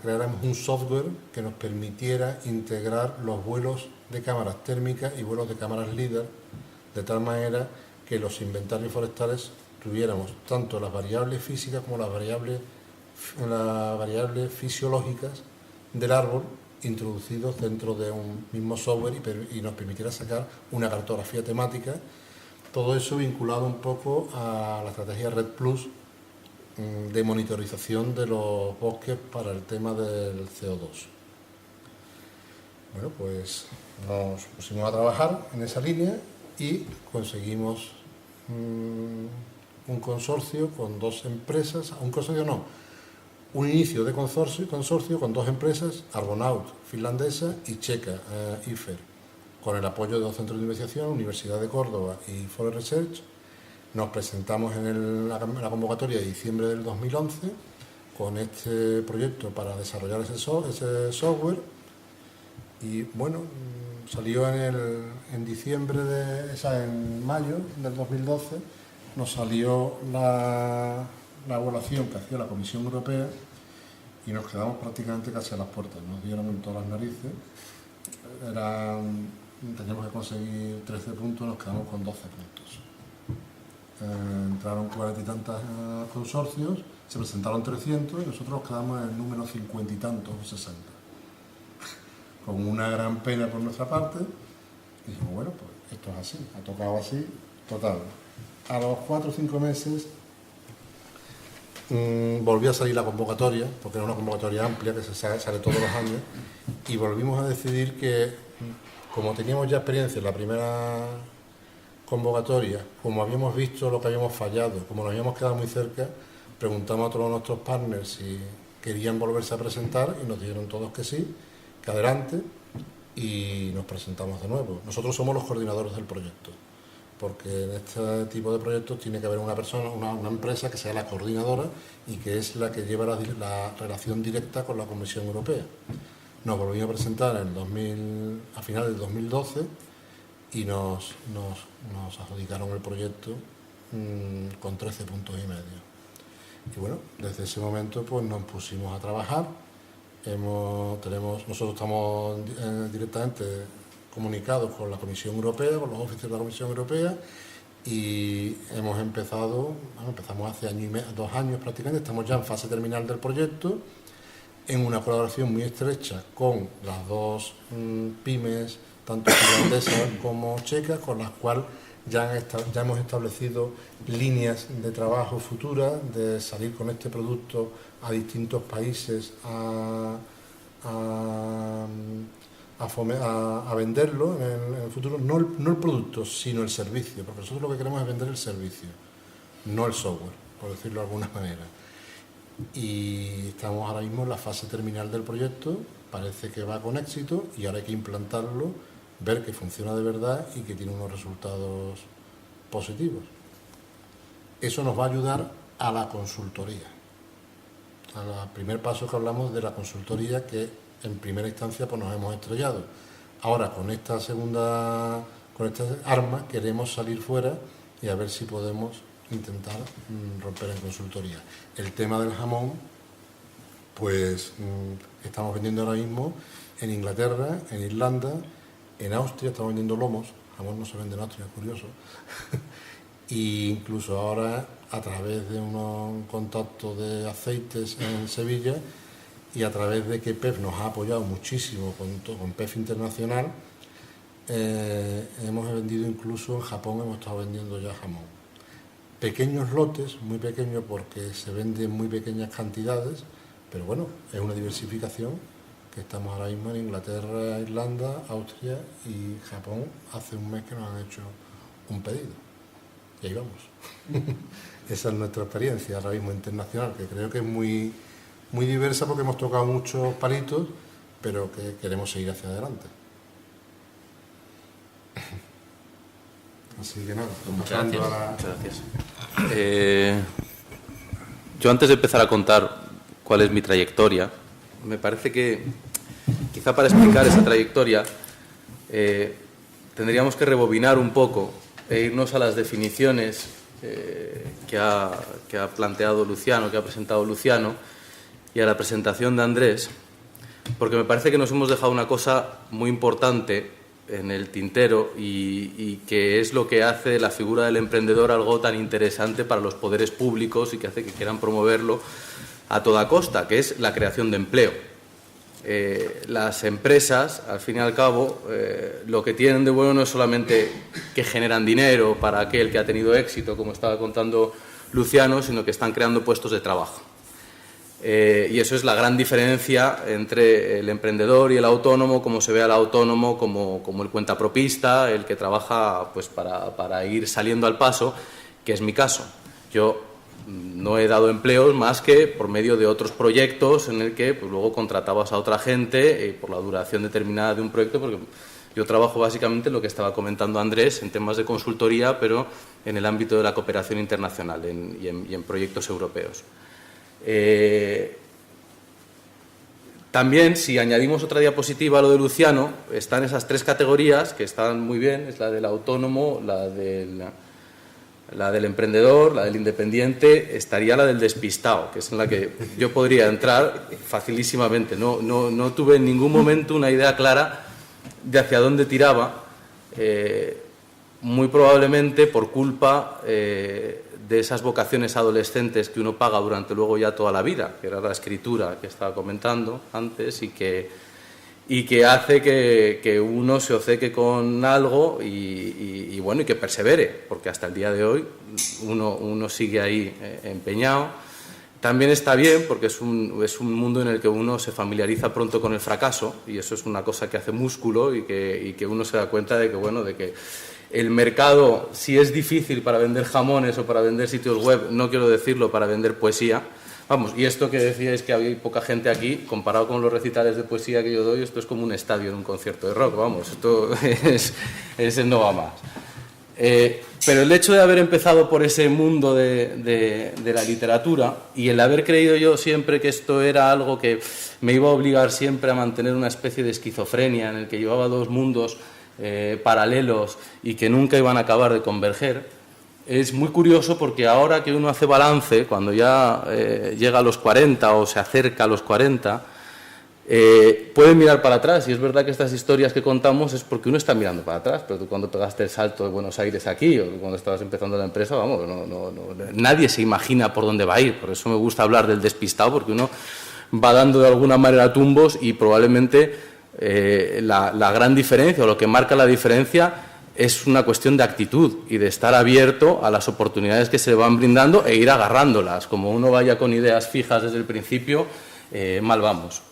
creáramos un software que nos permitiera integrar los vuelos de cámaras térmicas y vuelos de cámaras LIDAR, de tal manera que los inventarios forestales tuviéramos tanto las variables físicas como las variables fisiológicas del árbol introducidos dentro de un mismo software y nos permitiera sacar una cartografía temática. Todo eso vinculado un poco a la estrategia Red Plus de monitorización de los bosques para el tema del CO2. Bueno, pues nos pusimos a trabajar en esa línea y conseguimos un consorcio con 2 empresas, un inicio de consorcio con 2 empresas, Argonaut, finlandesa, y checa, IFER, con el apoyo de 2 centros de investigación, Universidad de Córdoba y Forest Research. Nos presentamos en la convocatoria de diciembre del 2011 con este proyecto para desarrollar ese software y bueno, salió en mayo del 2012, nos salió la evaluación que hacía la Comisión Europea y nos quedamos prácticamente casi a las puertas, nos dieron en todas las narices, teníamos que conseguir 13 puntos, nos quedamos con 12 puntos. entraron 40 y tantos consorcios, se presentaron 300 y nosotros quedamos en el número 50 y tantos, 60. Con una gran pena por nuestra parte, y dijimos, bueno, pues esto es así, ha tocado así, total. A los 4 o 5 meses volvió a salir la convocatoria, porque era una convocatoria amplia que se sale todos los años, y volvimos a decidir que, como teníamos ya experiencia en la primera convocatoria, como habíamos visto lo que habíamos fallado, como nos habíamos quedado muy cerca, preguntamos a todos nuestros partners si querían volverse a presentar y nos dijeron todos que sí, que adelante, y nos presentamos de nuevo. Nosotros somos los coordinadores del proyecto, porque en este tipo de proyectos tiene que haber una persona, una empresa que sea la coordinadora y que es la que lleva la relación directa con la Comisión Europea. Nos volvimos a presentar a finales del 2012 y nos adjudicaron el proyecto con 13 puntos y medio. Y bueno, desde ese momento pues nos pusimos a trabajar. Nosotros estamos directamente comunicados con la Comisión Europea, con los oficios de la Comisión Europea, y empezamos hace 2 años prácticamente, estamos ya en fase terminal del proyecto, en una colaboración muy estrecha con las 2 pymes, tanto finlandesas como checas, con las cuales ya hemos establecido líneas de trabajo futuras, de salir con este producto a distintos países a venderlo en el futuro, no el producto, sino el servicio, porque nosotros lo que queremos es vender el servicio, no el software, por decirlo de alguna manera. Y estamos ahora mismo en la fase terminal del proyecto, parece que va con éxito y ahora hay que implantarlo, ver que funciona de verdad y que tiene unos resultados positivos. Eso nos va a ayudar a la consultoría. Al primer paso que hablamos de la consultoría, que en primera instancia pues nos hemos estrellado. Ahora con esta arma queremos salir fuera y a ver si podemos intentar romper en consultoría. El tema del jamón, pues estamos vendiendo ahora mismo en Inglaterra, en Irlanda, en Austria estamos vendiendo lomos, jamón no se vende en Austria, es curioso. E incluso ahora a través de un contacto de aceites en Sevilla y a través de que PEF nos ha apoyado muchísimo con PEF Internacional, hemos vendido incluso en Japón, hemos estado vendiendo ya jamón. Pequeños lotes, muy pequeños porque se vende en muy pequeñas cantidades, pero bueno, es una diversificación que estamos ahora mismo en Inglaterra, Irlanda, Austria y Japón. Hace un mes que nos han hecho un pedido y ahí vamos. Esa es nuestra experiencia ahora mismo internacional, que creo que es muy diversa porque hemos tocado muchos palitos, pero que queremos seguir hacia adelante. Así que nada, muchas gracias. Yo antes de empezar a contar cuál es mi trayectoria, me parece que quizá para explicar esa trayectoria tendríamos que rebobinar un poco e irnos a las definiciones que ha planteado Luciano, que ha presentado Luciano, y a la presentación de Andrés, porque me parece que nos hemos dejado una cosa muy importante en el tintero y que es lo que hace de la figura del emprendedor algo tan interesante para los poderes públicos y que hace que quieran promoverlo a toda costa, que es la creación de empleo. Las empresas, al fin y al cabo, lo que tienen de bueno no es solamente que generan dinero para aquel que ha tenido éxito, como estaba contando Luciano, sino que están creando puestos de trabajo. Y eso es la gran diferencia entre el emprendedor y el autónomo, como se ve al autónomo como el cuentapropista, el que trabaja pues para ir saliendo al paso, que es mi caso. Yo no he dado empleos más que por medio de otros proyectos en el que pues, luego contratabas a otra gente por la duración determinada de un proyecto, porque yo trabajo básicamente en lo que estaba comentando Andrés, en temas de consultoría, pero en el ámbito de la cooperación internacional y en proyectos europeos. También, si añadimos otra diapositiva a lo de Luciano, están esas 3 categorías que están muy bien, es la del autónomo, la del emprendedor, la del independiente, estaría la del despistado, que es en la que yo podría entrar facilísimamente. No tuve en ningún momento una idea clara de hacia dónde tiraba. muy probablemente por culpa de esas vocaciones adolescentes que uno paga durante luego ya toda la vida, que era la escritura que estaba comentando antes y que hace que uno se obceque con algo y bueno, y que persevere, porque hasta el día de hoy uno sigue ahí empeñado. También está bien porque es un mundo en el que uno se familiariza pronto con el fracaso y eso es una cosa que hace músculo y que uno se da cuenta de que, bueno, de que el mercado, si es difícil para vender jamones o para vender sitios web, no quiero decirlo para vender poesía. Vamos, y esto que decíais que había poca gente aquí, comparado con los recitales de poesía que yo doy, esto es como un estadio en un concierto de rock, vamos, esto es no va más. Pero el hecho de haber empezado por ese mundo de la literatura y el haber creído yo siempre que esto era algo que me iba a obligar siempre a mantener una especie de esquizofrenia en el que llevaba dos mundos paralelos y que nunca iban a acabar de converger, es muy curioso porque ahora que uno hace balance, cuando ya llega a los 40 o se acerca a los 40, puede mirar para atrás y es verdad que estas historias que contamos es porque uno está mirando para atrás, pero tú cuando pegaste el salto de Buenos Aires aquí o cuando estabas empezando la empresa, vamos, nadie se imagina por dónde va a ir, por eso me gusta hablar del despistado, porque uno va dando de alguna manera tumbos y probablemente la gran diferencia o lo que marca la diferencia es una cuestión de actitud y de estar abierto a las oportunidades que se le van brindando e ir agarrándolas. Como uno vaya con ideas fijas desde el principio, mal vamos.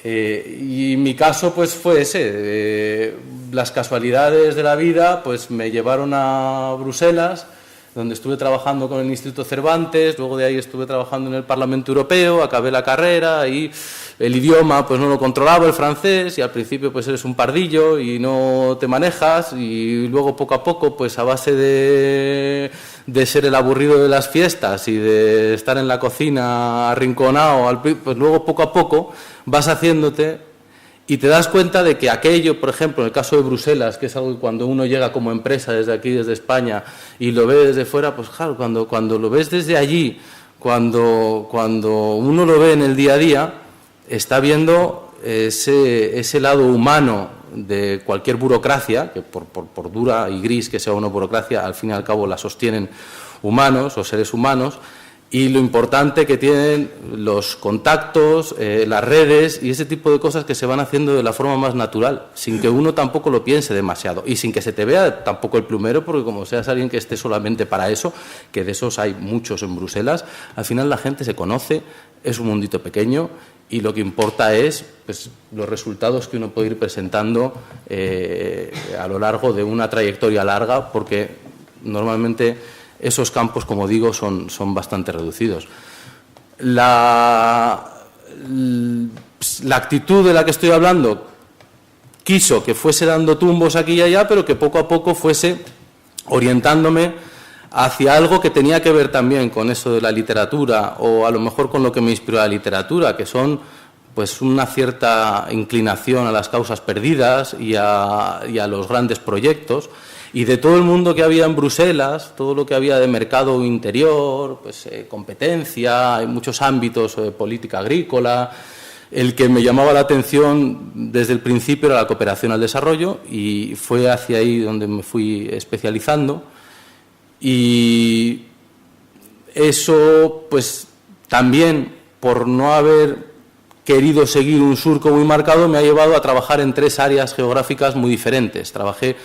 Y mi caso pues fue ese. Las casualidades de la vida pues me llevaron a Bruselas, donde estuve trabajando con el Instituto Cervantes, luego de ahí estuve trabajando en el Parlamento Europeo, acabé la carrera y el idioma pues no lo controlaba, el francés, y al principio pues eres un pardillo y no te manejas y luego poco a poco pues a base de ser el aburrido de las fiestas y de estar en la cocina arrinconado, pues luego poco a poco vas haciéndote y te das cuenta de que aquello, por ejemplo, en el caso de Bruselas, que es algo que cuando uno llega como empresa desde aquí, desde España, y lo ve desde fuera, pues claro, cuando lo ves desde allí, cuando uno lo ve en el día a día, está viendo ese lado humano de cualquier burocracia, que por dura y gris que sea una burocracia, al fin y al cabo la sostienen humanos o seres humanos, y lo importante que tienen los contactos, las redes y ese tipo de cosas que se van haciendo de la forma más natural, sin que uno tampoco lo piense demasiado y sin que se te vea tampoco el plumero, porque como seas alguien que esté solamente para eso, que de esos hay muchos en Bruselas, al final la gente se conoce, es un mundito pequeño y lo que importa es pues, los resultados que uno puede ir presentando a lo largo de una trayectoria larga, porque normalmente esos campos, como digo, son bastante reducidos. La actitud de la que estoy hablando quiso que fuese dando tumbos aquí y allá, pero que poco a poco fuese orientándome hacia algo que tenía que ver también con eso de la literatura, o a lo mejor con lo que me inspiró la literatura, que son pues una cierta inclinación a las causas perdidas y a los grandes proyectos. Y de todo el mundo que había en Bruselas, todo lo que había de mercado interior, pues competencia, hay muchos ámbitos de política agrícola. El que me llamaba la atención desde el principio era la cooperación al desarrollo y fue hacia ahí donde me fui especializando. Y eso, pues también por no haber querido seguir un surco muy marcado, me ha llevado a trabajar en 3 áreas geográficas muy diferentes. Trabajé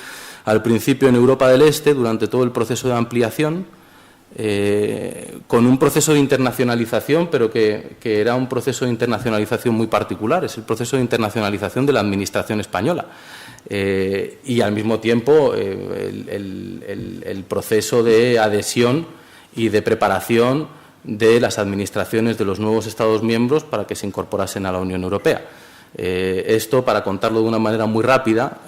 al principio en Europa del Este, durante todo el proceso de ampliación, con un proceso de internacionalización, pero que era un proceso de internacionalización muy particular, es el proceso de internacionalización de la Administración española. Y al mismo tiempo el proceso de adhesión y de preparación de las administraciones de los nuevos Estados miembros para que se incorporasen a la Unión Europea. Esto, para contarlo de una manera muy rápida,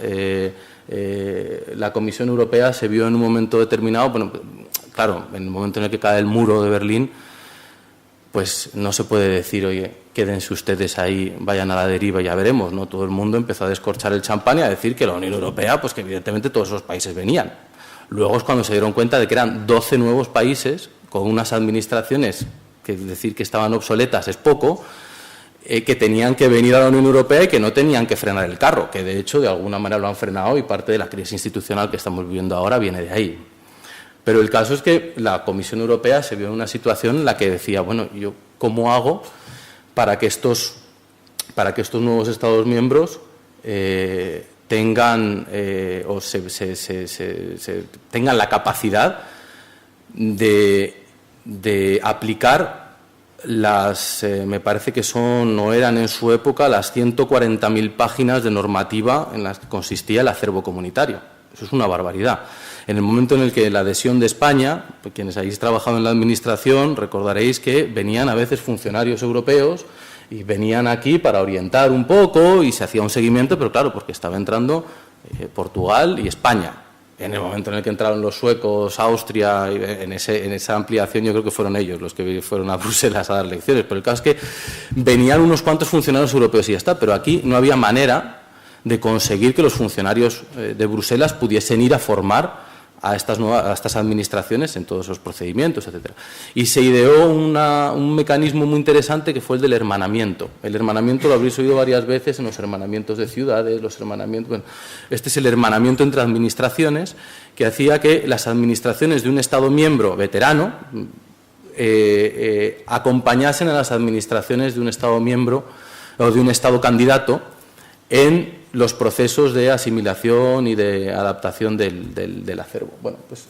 la Comisión Europea se vio en un momento determinado, bueno, claro, en el momento en el que cae el muro de Berlín, pues no se puede decir, oye, quédense ustedes ahí, vayan a la deriva, ya veremos, ¿no? Todo el mundo empezó a descorchar el champán y a decir que la Unión Europea, pues que evidentemente todos esos países venían. Luego es cuando se dieron cuenta de que eran 12 nuevos países con unas administraciones que decir que estaban obsoletas es poco. que tenían que venir a la Unión Europea y que no tenían que frenar el carro, que de hecho de alguna manera lo han frenado y parte de la crisis institucional que estamos viviendo ahora viene de ahí. Pero el caso es que la Comisión Europea se vio en una situación en la que decía, bueno, ¿yo cómo hago para que estos nuevos Estados miembros tengan tengan la capacidad de aplicar me parece que no eran en su época las 140.000 páginas de normativa en las que consistía el acervo comunitario? Eso es una barbaridad. En el momento en el que la adhesión de España, pues quienes habéis trabajado en la Administración, recordaréis que venían a veces funcionarios europeos y venían aquí para orientar un poco y se hacía un seguimiento, pero claro, porque estaba entrando Portugal y España. En el momento en el que entraron los suecos, Austria, en esa ampliación yo creo que fueron ellos los que fueron a Bruselas a dar lecciones, pero el caso es que venían unos cuantos funcionarios europeos y ya está, pero aquí no había manera de conseguir que los funcionarios de Bruselas pudiesen ir a formar a estas administraciones en todos esos procedimientos, etcétera. Y se ideó un mecanismo muy interesante que fue el del hermanamiento. El hermanamiento lo habréis oído varias veces en los hermanamientos de ciudades, este es el hermanamiento entre administraciones, que hacía que las administraciones de un Estado miembro veterano acompañasen a las administraciones de un Estado miembro o de un Estado candidato en los procesos de asimilación y de adaptación del acervo. Bueno, pues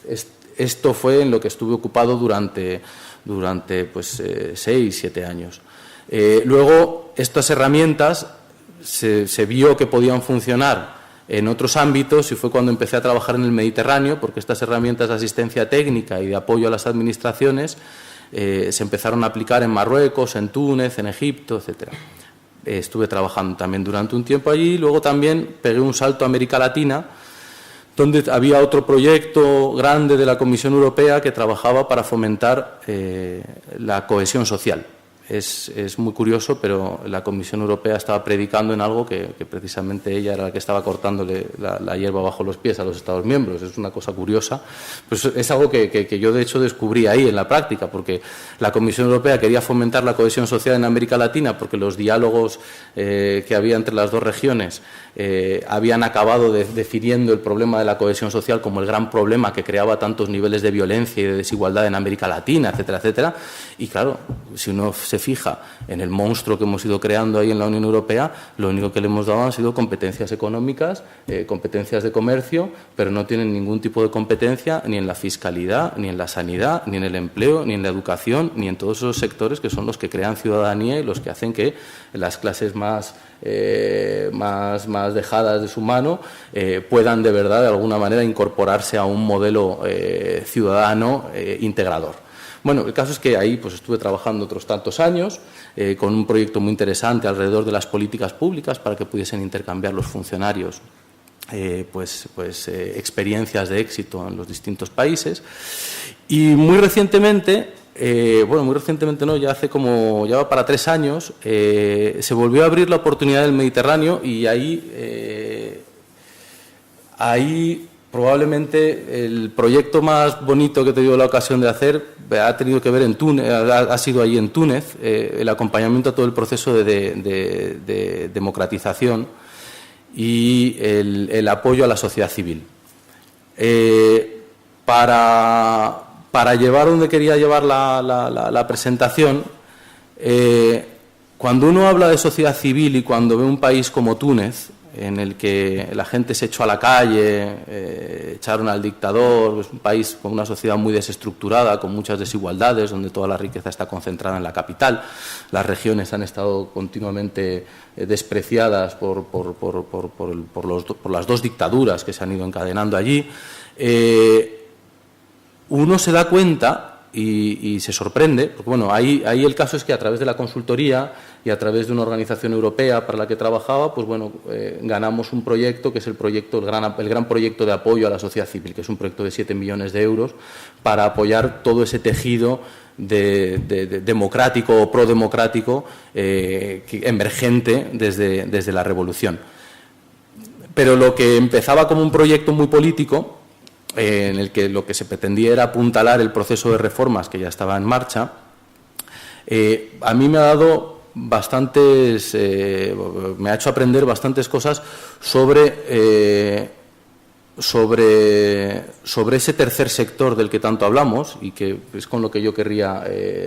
esto fue en lo que estuve ocupado durante 6, 7 años. Luego, estas herramientas se vio que podían funcionar en otros ámbitos y fue cuando empecé a trabajar en el Mediterráneo, porque estas herramientas de asistencia técnica y de apoyo a las administraciones se empezaron a aplicar en Marruecos, en Túnez, en Egipto, etcétera. Estuve trabajando también durante un tiempo allí, luego también pegué un salto a América Latina, donde había otro proyecto grande de la Comisión Europea que trabajaba para fomentar la cohesión social. Es muy curioso, pero la Comisión Europea estaba predicando en algo que precisamente ella era la que estaba cortándole la hierba bajo los pies a los Estados miembros. Es una cosa curiosa. Pues es algo que yo, de hecho, descubrí ahí en la práctica, porque la Comisión Europea quería fomentar la cohesión social en América Latina, porque los diálogos que había entre las dos regiones habían acabado definiendo el problema de la cohesión social como el gran problema que creaba tantos niveles de violencia y de desigualdad en América Latina, etcétera, etcétera. Y claro, si uno se fija en el monstruo que hemos ido creando ahí en la Unión Europea, lo único que le hemos dado han sido competencias económicas, competencias de comercio, pero no tienen ningún tipo de competencia ni en la fiscalidad, ni en la sanidad, ni en el empleo, ni en la educación, ni en todos esos sectores que son los que crean ciudadanía y los que hacen que las clases más dejadas de su mano puedan de verdad, de alguna manera, incorporarse a un modelo ciudadano integrador. Bueno, el caso es que ahí pues estuve trabajando otros tantos años con un proyecto muy interesante alrededor de las políticas públicas para que pudiesen intercambiar los funcionarios experiencias de éxito en los distintos países. Y muy recientemente, no, ya va para 3 años, se volvió a abrir la oportunidad del Mediterráneo y ahí probablemente el proyecto más bonito que he tenido la ocasión de hacer ha tenido que ver en Túnez, ha sido allí en Túnez, el acompañamiento a todo el proceso de democratización y el apoyo a la sociedad civil. Para llevar donde quería llevar la presentación, cuando uno habla de sociedad civil y cuando ve un país como Túnez, en el que la gente se echó a la calle, echaron al dictador, es un país con una sociedad muy desestructurada, con muchas desigualdades, donde toda la riqueza está concentrada en la capital, las regiones han estado continuamente despreciadas por las 2 dictaduras que se han ido encadenando allí, uno se da cuenta y se sorprende, porque bueno, ahí el caso es que a través de la consultoría y a través de una organización europea para la que trabajaba, pues bueno, ganamos un proyecto que es el gran proyecto de apoyo a la sociedad civil, que es un proyecto de 7 millones de euros para apoyar todo ese tejido democrático o prodemocrático emergente desde la revolución. Pero lo que empezaba como un proyecto muy político, en el que lo que se pretendía era apuntalar el proceso de reformas que ya estaba en marcha, a mí me ha dado me ha hecho aprender bastantes cosas sobre ese tercer sector del que tanto hablamos y que es con lo que yo querría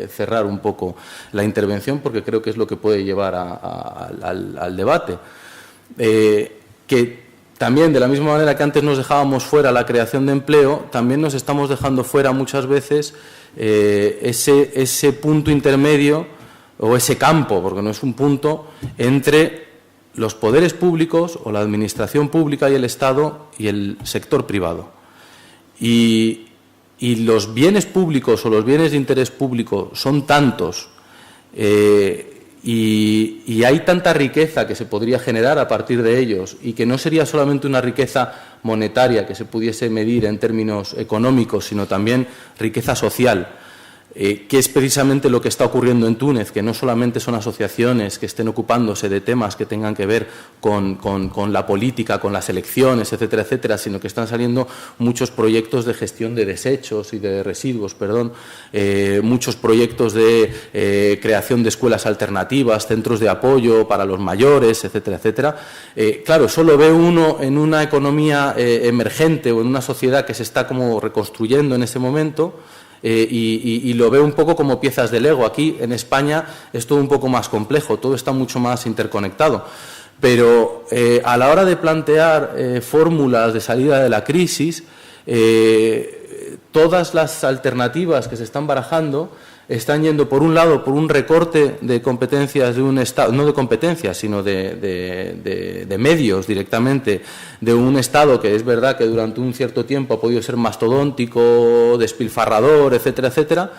cerrar un poco la intervención, porque creo que es lo que puede llevar al debate. Que también, de la misma manera que antes nos dejábamos fuera la creación de empleo, también nos estamos dejando fuera muchas veces ese punto intermedio o ese campo, porque no es un punto, entre los poderes públicos o la administración pública y el Estado y el sector privado. Y los bienes públicos o los bienes de interés público son tantos y hay tanta riqueza que se podría generar a partir de ellos y que no sería solamente una riqueza monetaria que se pudiese medir en términos económicos, sino también riqueza social, que es precisamente lo que está ocurriendo en Túnez, que no solamente son asociaciones que estén ocupándose de temas que tengan que ver con la política, con las elecciones, etcétera, etcétera, sino que están saliendo muchos proyectos de gestión de desechos y de residuos, muchos proyectos de creación de escuelas alternativas, centros de apoyo para los mayores, etcétera, etcétera. Claro, solo ve uno en una economía emergente o en una sociedad que se está como reconstruyendo en ese momento. Y lo veo un poco como piezas de Lego. Aquí en España es todo un poco más complejo, todo está mucho más interconectado. Pero a la hora de plantear fórmulas de salida de la crisis, todas las alternativas que se están barajando están yendo, por un lado, por un recorte de competencias de un Estado, no de competencias, sino de medios directamente, de un Estado que es verdad que durante un cierto tiempo ha podido ser mastodóntico, despilfarrador, etcétera, etcétera,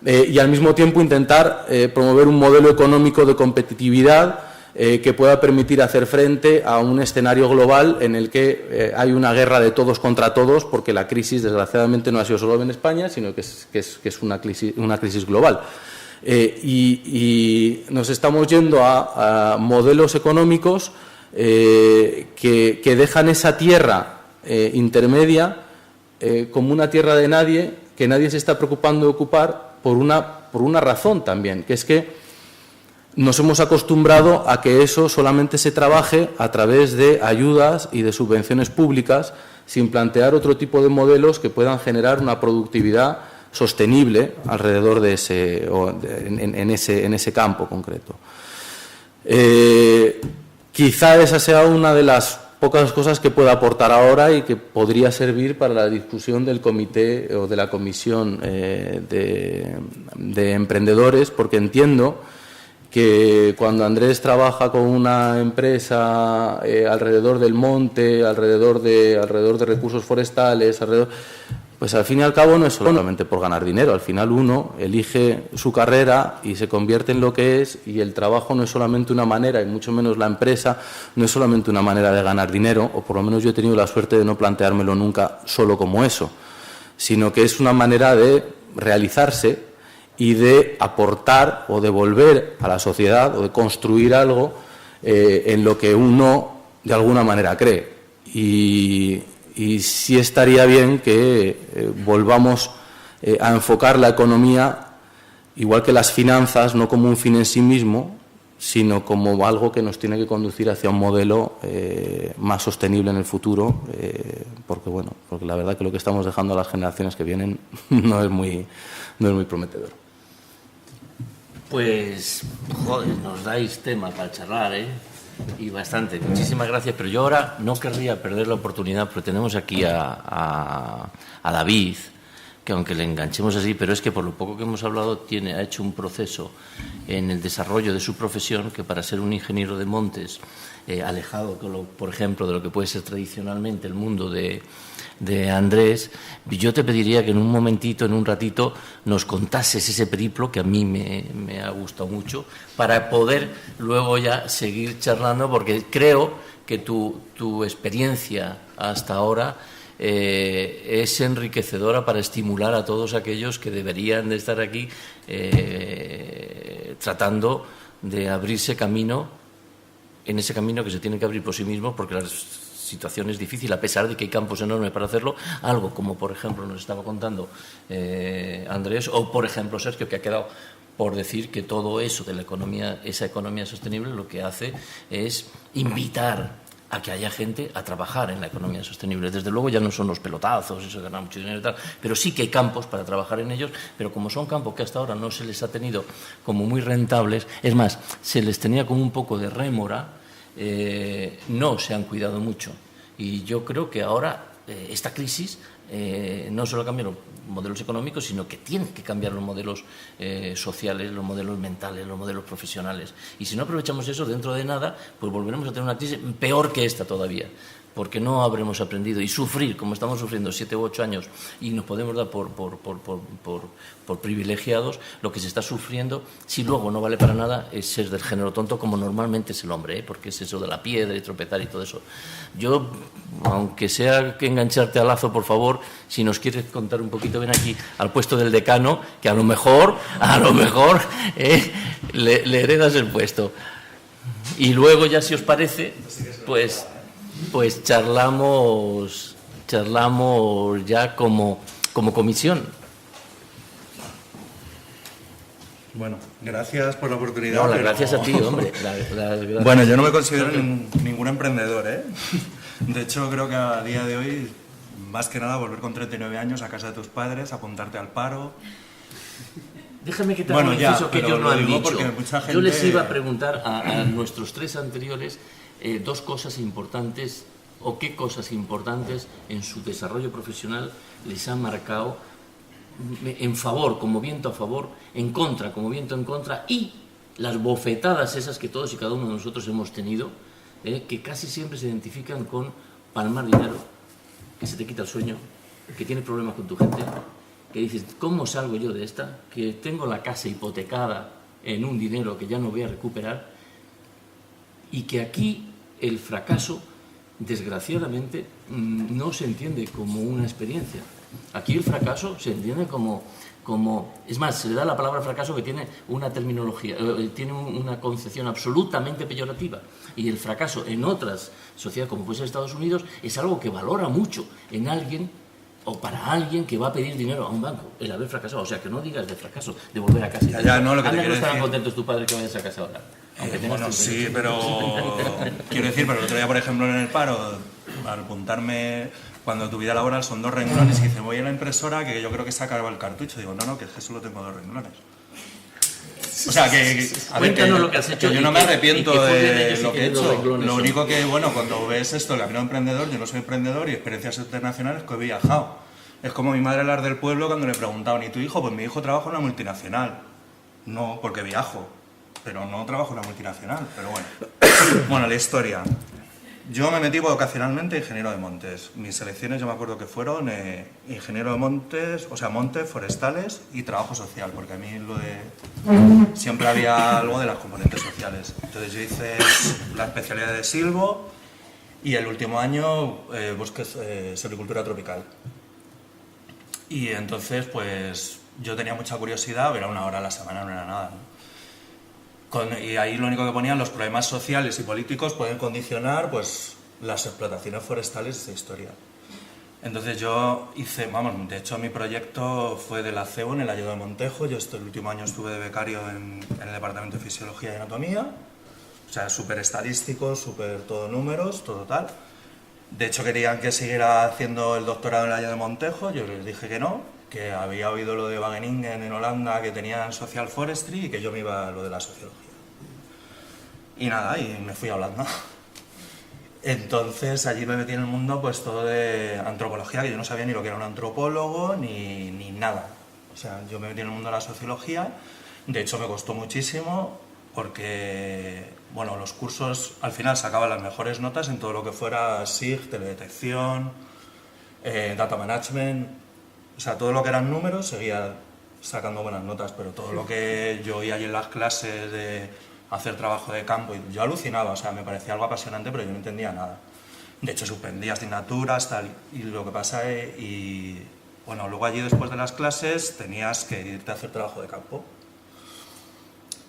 y al mismo tiempo intentar promover un modelo económico de competitividad que pueda permitir hacer frente a un escenario global en el que hay una guerra de todos contra todos, porque la crisis, desgraciadamente, no ha sido solo en España, sino que es una crisis global. Y nos estamos yendo a modelos económicos que dejan esa tierra intermedia como una tierra de nadie, que nadie se está preocupando de ocupar por una razón también, que es que nos hemos acostumbrado a que eso solamente se trabaje a través de ayudas y de subvenciones públicas, sin plantear otro tipo de modelos que puedan generar una productividad sostenible alrededor de en ese campo concreto. Quizá esa sea una de las pocas cosas que pueda aportar ahora y que podría servir para la discusión del comité o de la comisión de emprendedores, porque entiendo que cuando Andrés trabaja con una empresa alrededor del monte, alrededor de recursos forestales, pues al fin y al cabo no es solamente por ganar dinero. Al final uno elige su carrera y se convierte en lo que es, y el trabajo no es solamente una manera, y mucho menos la empresa, no es solamente una manera de ganar dinero, o por lo menos yo he tenido la suerte de no planteármelo nunca solo como eso, sino que es una manera de realizarse y de aportar o devolver a la sociedad o de construir algo en lo que uno de alguna manera cree. Y sí estaría bien que volvamos a enfocar la economía, igual que las finanzas, no como un fin en sí mismo, sino como algo que nos tiene que conducir hacia un modelo más sostenible en el futuro, porque la verdad que lo que estamos dejando a las generaciones que vienen no es muy prometedor. Pues, joder, nos dais tema para charlar, y bastante. Muchísimas gracias, pero yo ahora no querría perder la oportunidad, porque tenemos aquí a David, que aunque le enganchemos así, pero es que por lo poco que hemos hablado ha hecho un proceso en el desarrollo de su profesión que, para ser un ingeniero de montes, alejado, por ejemplo, de lo que puede ser tradicionalmente el mundo de Andrés, yo te pediría que en un momentito, en un ratito, nos contases ese periplo que a mí me ha gustado mucho, para poder luego ya seguir charlando, porque creo que tu experiencia hasta ahora es enriquecedora para estimular a todos aquellos que deberían de estar aquí tratando de abrirse camino, en ese camino que se tiene que abrir por sí mismos, porque la situación es difícil, a pesar de que hay campos enormes para hacerlo, algo como, por ejemplo, nos estaba contando Andrés, o por ejemplo Sergio, que ha quedado por decir que todo eso de la economía, esa economía sostenible, lo que hace es invitar a que haya gente a trabajar en la economía sostenible. Desde luego ya no son los pelotazos, eso de ganar mucho dinero y tal, pero sí que hay campos para trabajar en ellos, pero como son campos que hasta ahora no se les ha tenido como muy rentables, es más, se les tenía como un poco de rémora, no se han cuidado mucho. Y yo creo que ahora esta crisis no solo cambia los modelos económicos, sino que tiene que cambiar los modelos sociales, los modelos mentales, los modelos profesionales. Y si no aprovechamos eso, dentro de nada, pues volveremos a tener una crisis peor que esta todavía, porque no habremos aprendido. Y sufrir, como estamos sufriendo 7 u 8 años, y nos podemos dar por privilegiados, lo que se está sufriendo, si luego no vale para nada, es ser del género tonto, como normalmente es el hombre, porque es eso de la piedra y tropezar y todo eso. Yo, aunque sea que engancharte al lazo, por favor, si nos quieres contar un poquito, ven aquí al puesto del decano, que a lo mejor le heredas el puesto. Y luego ya, si os parece, pues charlamos ya como comisión. Bueno, gracias por la oportunidad. No, gracias a ti, hombre. Bueno, yo no me considero ningún emprendedor, ¿eh? De hecho, creo que a día de hoy, más que nada, volver con 39 años a casa de tus padres, apuntarte al paro. Déjame que te haga un inciso que ellos no han dicho. Gente... Yo les iba a preguntar a nuestros 3 anteriores 2 cosas importantes, o qué cosas importantes en su desarrollo profesional les han marcado en favor, como viento a favor, en contra, como viento en contra, y las bofetadas esas que todos y cada uno de nosotros hemos tenido, que casi siempre se identifican con palmar dinero, que se te quita el sueño, que tienes problemas con tu gente, que dices, ¿cómo salgo yo de esta? Que tengo la casa hipotecada en un dinero que ya no voy a recuperar, y que aquí el fracaso, desgraciadamente, no se entiende como una experiencia. Aquí el fracaso se entiende como... Es más, se le da la palabra fracaso que tiene una terminología, tiene una concepción absolutamente peyorativa. Y el fracaso en otras sociedades, como puede ser Estados Unidos, es algo que valora mucho en alguien o para alguien que va a pedir dinero a un banco, el haber fracasado. O sea, que no digas de fracaso, de volver a casa. Ya, no, lo que te quiero quiero estarán decir... contentos tu padre que vayas a casa ahora. Bueno, sí, pero... Quiero decir, pero el otro día, por ejemplo, en el paro, al apuntarme... Cuando tu vida laboral son 2 renglones y dice, voy a la impresora que yo creo que se acaba el cartucho. Digo, no, que es que solo tengo 2 renglones. O sea, Cuéntanos lo que has hecho. Que yo no me arrepiento de lo que he hecho. Renglones, lo único que, bueno, cuando ves esto, el camino emprendedor, yo no soy emprendedor y experiencias internacionales que he viajado. Es como mi madre las del pueblo cuando le preguntaban, ¿y tu hijo? Pues mi hijo trabaja en una multinacional. No, porque viajo, pero no trabajo en una multinacional. Pero bueno, bueno, la historia. Yo me metí vocacionalmente ingeniero de montes. Mis selecciones yo me acuerdo que fueron ingeniero de montes, o sea, montes, forestales y trabajo social, porque a mí siempre había algo de las componentes sociales. Entonces yo hice la especialidad de silvo y el último año bosques, silvicultura tropical. Y entonces pues yo tenía mucha curiosidad, era 1 hora a la semana, no era nada, ¿no? Y ahí lo único que ponían, los problemas sociales y políticos pueden condicionar pues las explotaciones forestales de esa historia. Entonces yo hice, de hecho mi proyecto fue de la CEU en el Ayo de Montejo. Yo el último año estuve de becario en el Departamento de Fisiología y Anatomía, o sea, súper estadístico, súper todo números, todo tal. De hecho querían que siguiera haciendo el doctorado en el Ayo de Montejo, yo les dije que no, que había oído lo de Wageningen en Holanda, que tenían social forestry y que yo me iba a lo de la sociología. Y nada, y me fui hablando. Entonces allí me metí en el mundo pues todo de antropología, que yo no sabía ni lo que era un antropólogo ni nada. O sea, yo me metí en el mundo de la sociología, de hecho me costó muchísimo porque, bueno, los cursos al final sacaban las mejores notas en todo lo que fuera SIG, teledetección, data management. O sea, todo lo que eran números seguía sacando buenas notas, pero todo lo que yo oía allí en las clases de hacer trabajo de campo, yo alucinaba, o sea, me parecía algo apasionante, pero yo no entendía nada. De hecho, suspendía asignaturas, tal, y lo que pasa bueno, luego allí después de las clases tenías que irte a hacer trabajo de campo.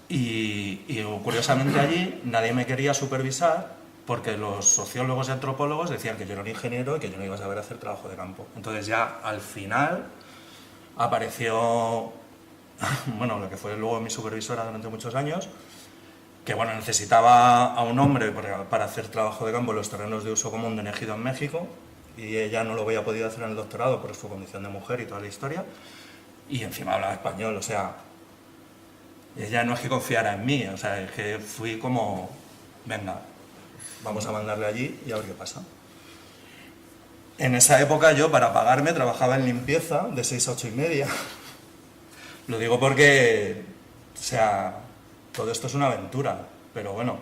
Y curiosamente allí nadie me quería supervisar, porque los sociólogos y antropólogos decían que yo era un ingeniero y que yo no iba a saber hacer trabajo de campo. Entonces ya al final apareció bueno, la que fue luego mi supervisora durante muchos años, que bueno, necesitaba a un hombre para hacer trabajo de campo en los terrenos de uso común de Ejido en México, y ella no lo había podido hacer en el doctorado por su condición de mujer y toda la historia, y encima hablaba español, o sea, ella no es que confiara en mí, o sea, es que fui como, venga, vamos a mandarle allí y a ver qué pasa. En esa época yo, para pagarme, trabajaba en limpieza de 6 a 8:30. Lo digo porque, o sea, todo esto es una aventura, pero bueno,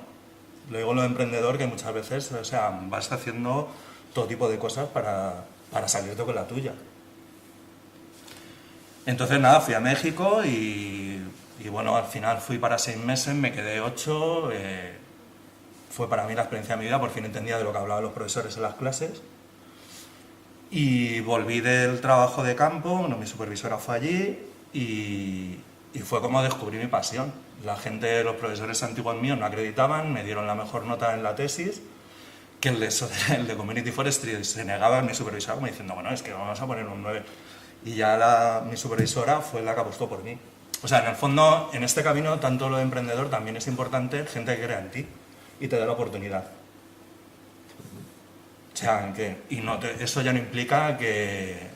lo digo lo de emprendedor, que muchas veces, o sea, vas haciendo todo tipo de cosas para salirte con la tuya. Entonces nada, fui a México y bueno, al final fui para 6 meses, me quedé 8, fue para mí la experiencia de mi vida, por fin entendía de lo que hablaban los profesores en las clases. Y volví del trabajo de campo, bueno, mi supervisora fue allí y fue como descubrí mi pasión. La gente, los profesores antiguos míos no acreditaban, me dieron la mejor nota en la tesis, que el de Community Forestry se negaba, mi supervisora como diciendo, bueno, es que vamos a poner un 9. Y ya mi supervisora fue la que apostó por mí. O sea, en el fondo, en este camino, tanto lo de emprendedor, también es importante gente que crea en ti y te da la oportunidad. O sea, eso ya no implica que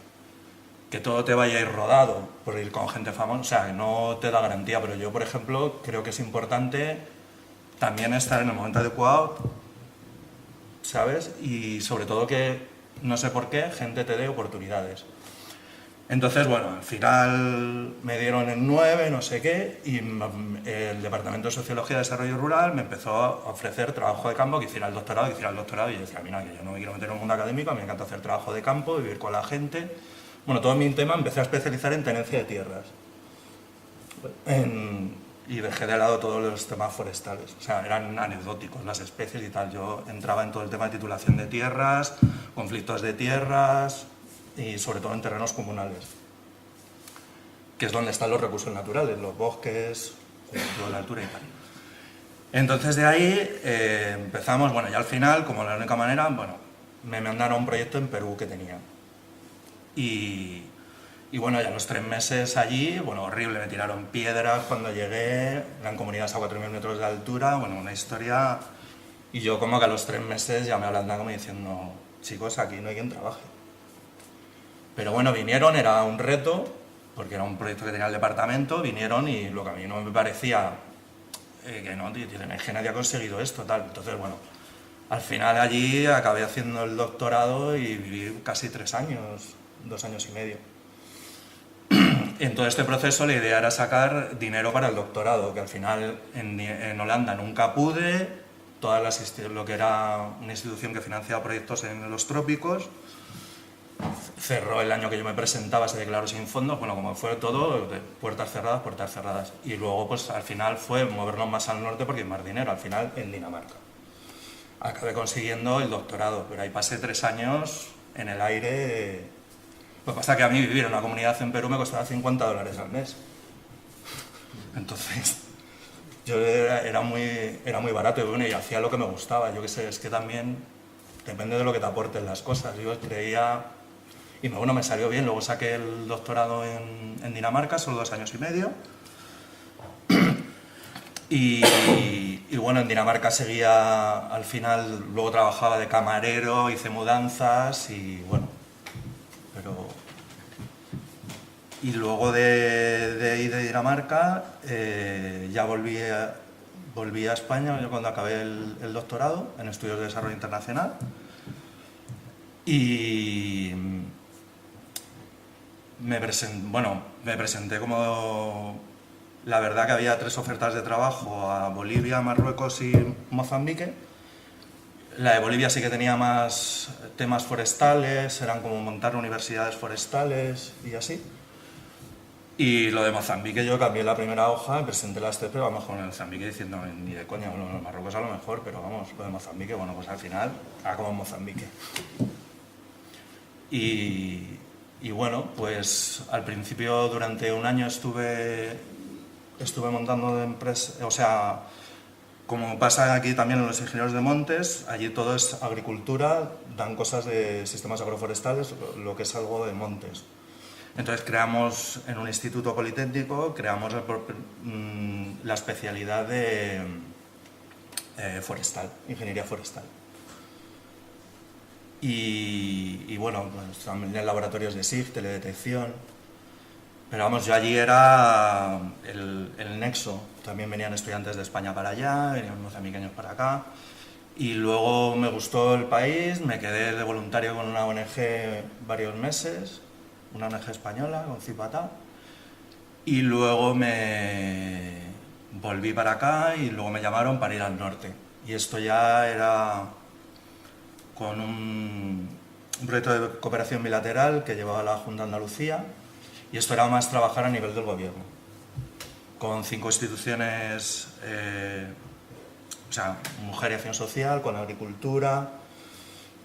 todo te vaya a ir rodado por ir con gente famosa, o sea, que no te da garantía, pero yo, por ejemplo, creo que es importante también estar en el momento adecuado, ¿sabes? Y sobre todo que, no sé por qué, gente te dé oportunidades. Entonces, bueno, al final me dieron el 9, no sé qué, y el Departamento de Sociología y Desarrollo Rural me empezó a ofrecer trabajo de campo, que hiciera el doctorado, y yo decía, mira, que yo no me quiero meter en el mundo académico, a mí me encanta hacer trabajo de campo, vivir con la gente. Bueno, todo mi tema empecé a especializar en tenencia de tierras. Y dejé de lado todos los temas forestales, o sea, eran anecdóticos las especies y tal. Yo entraba en todo el tema de titulación de tierras, conflictos de tierras, y sobre todo en terrenos comunales, que es donde están los recursos naturales, los bosques, la altura y tal. Entonces de ahí empezamos, bueno, y al final, como la única manera, bueno, me mandaron un proyecto en Perú que tenía. Y bueno, ya los 3 meses allí, bueno, horrible, me tiraron piedras cuando llegué, eran comunidades a 4.000 metros de altura, bueno, una historia. Y yo como que a los 3 meses ya me hablan como diciendo, chicos, aquí no hay quien trabaje. Pero bueno, vinieron, era un reto, porque era un proyecto que tenía el departamento, vinieron y lo que a mí no me parecía, que no, tío, que nadie ha conseguido esto, tal. Entonces, bueno, al final allí acabé haciendo el doctorado y viví casi 3 años, 2 años y medio. En todo este proceso la idea era sacar dinero para el doctorado, que al final en Holanda nunca pude, lo que era una institución que financiaba proyectos en los trópicos, cerró el año que yo me presentaba, se declaró sin fondos, bueno, como fue todo, de puertas cerradas. Y luego, pues al final fue movernos más al norte porque hay más dinero, al final en Dinamarca. Acabé consiguiendo el doctorado, pero ahí pasé 3 años en el aire. Lo que pasa es que a mí vivir en una comunidad en Perú me costaba $50 al mes. Entonces, yo era muy barato y bueno, y hacía lo que me gustaba. Yo qué sé, es que también depende de lo que te aporten las cosas. Yo creía. Y bueno, me salió bien, luego saqué el doctorado en Dinamarca, solo 2 años y medio. Y bueno, en Dinamarca seguía, al final, luego trabajaba de camarero, hice mudanzas y bueno, pero... Y luego de ahí de Dinamarca ya volví a España cuando acabé el doctorado en Estudios de Desarrollo Internacional. Y me presenté como... La verdad que había 3 ofertas de trabajo a Bolivia, Marruecos y Mozambique. La de Bolivia sí que tenía más temas forestales, eran como montar universidades forestales y así. Y lo de Mozambique yo cambié la primera hoja, presenté las 3, pero vamos con el Mozambique diciendo ni de coña, bueno, los Marruecos a lo mejor, pero vamos, lo de Mozambique, bueno, pues al final, como en Mozambique. Y bueno, pues al principio durante un año estuve montando empresas, o sea, como pasa aquí también en los ingenieros de montes, allí todo es agricultura, dan cosas de sistemas agroforestales, lo que es algo de montes. Entonces creamos en un instituto politécnico, creamos la especialidad de forestal, ingeniería forestal. Y bueno, pues también en laboratorios de SIG, teledetección. Pero vamos, yo allí era el nexo. También venían estudiantes de España para allá, venían mozambiqueños para acá. Y luego me gustó el país, me quedé de voluntario con una ONG varios meses, una ONG española, con Cipatá. Y luego me volví para acá y luego me llamaron para ir al norte. Y esto ya era con un proyecto de cooperación bilateral que llevaba la Junta de Andalucía, y esto era más trabajar a nivel del gobierno, con 5 instituciones, o sea, Mujer y Acción Social, con Agricultura,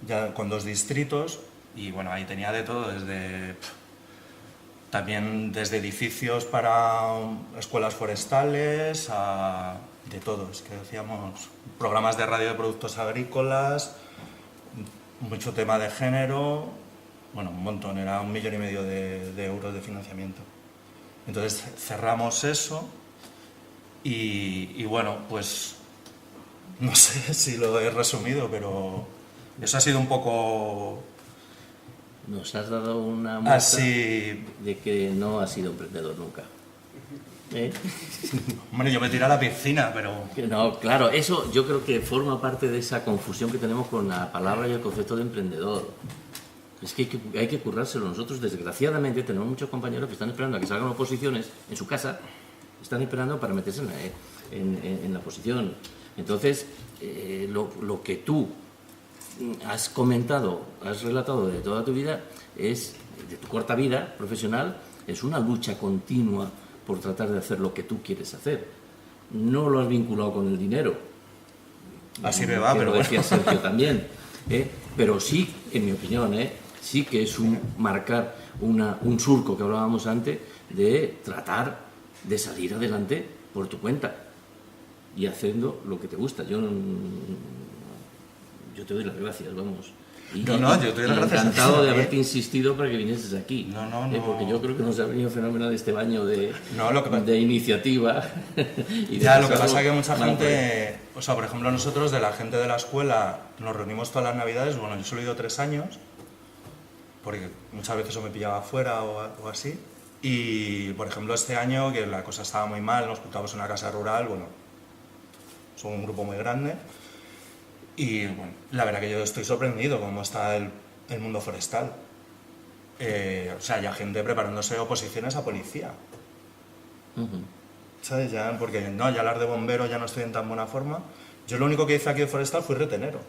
ya con 2 distritos, y bueno, ahí tenía de todo, también desde edificios para escuelas forestales, de todo, es que hacíamos programas de radio de productos agrícolas, mucho tema de género, bueno, un montón, era 1,5 millones de euros de financiamiento. Entonces cerramos eso y bueno, pues no sé si lo he resumido, pero eso ha sido un poco... Nos has dado una muestra así de que no has sido emprendedor nunca. ¿Eh? Hombre, yo me tiré a la piscina, pero... No, claro, eso yo creo que forma parte de esa confusión que tenemos con la palabra y el concepto de emprendedor. Es que hay que currárselo. Nosotros, desgraciadamente, tenemos muchos compañeros que están esperando a que salgan oposiciones en su casa, están esperando para meterse en la oposición. Entonces, lo que tú has comentado, has relatado de toda tu vida, de tu corta vida profesional, es una lucha continua por tratar de hacer lo que tú quieres hacer. No lo has vinculado con el dinero. Así me va, que pero lo decía bueno. Sergio también. Pero sí, en mi opinión, sí que es marcar un surco que hablábamos antes de tratar de salir adelante por tu cuenta y haciendo lo que te gusta. Yo te doy las gracias, vamos. Y, yo te doy las gracias. Encantado de haberte insistido para que vinieses aquí. No. Porque yo creo que nos ha venido fenomenal este baño de iniciativa. Y de ya, lo que pasa es que mucha gente, o sea, por ejemplo, nosotros de la gente de la escuela nos reunimos todas las navidades. Bueno, yo solo he ido 3 años, porque muchas veces o me pillaba afuera o así. Y, por ejemplo, este año, que la cosa estaba muy mal, nos juntamos en una casa rural, bueno, somos un grupo muy grande. Y bueno, la verdad que yo estoy sorprendido cómo está el mundo forestal. O sea, ya gente preparándose oposiciones a policía. ¿Sabes? Ya, porque no, ya hablar de bombero ya no estoy en tan buena forma. Yo lo único que hice aquí de forestal fui retenero,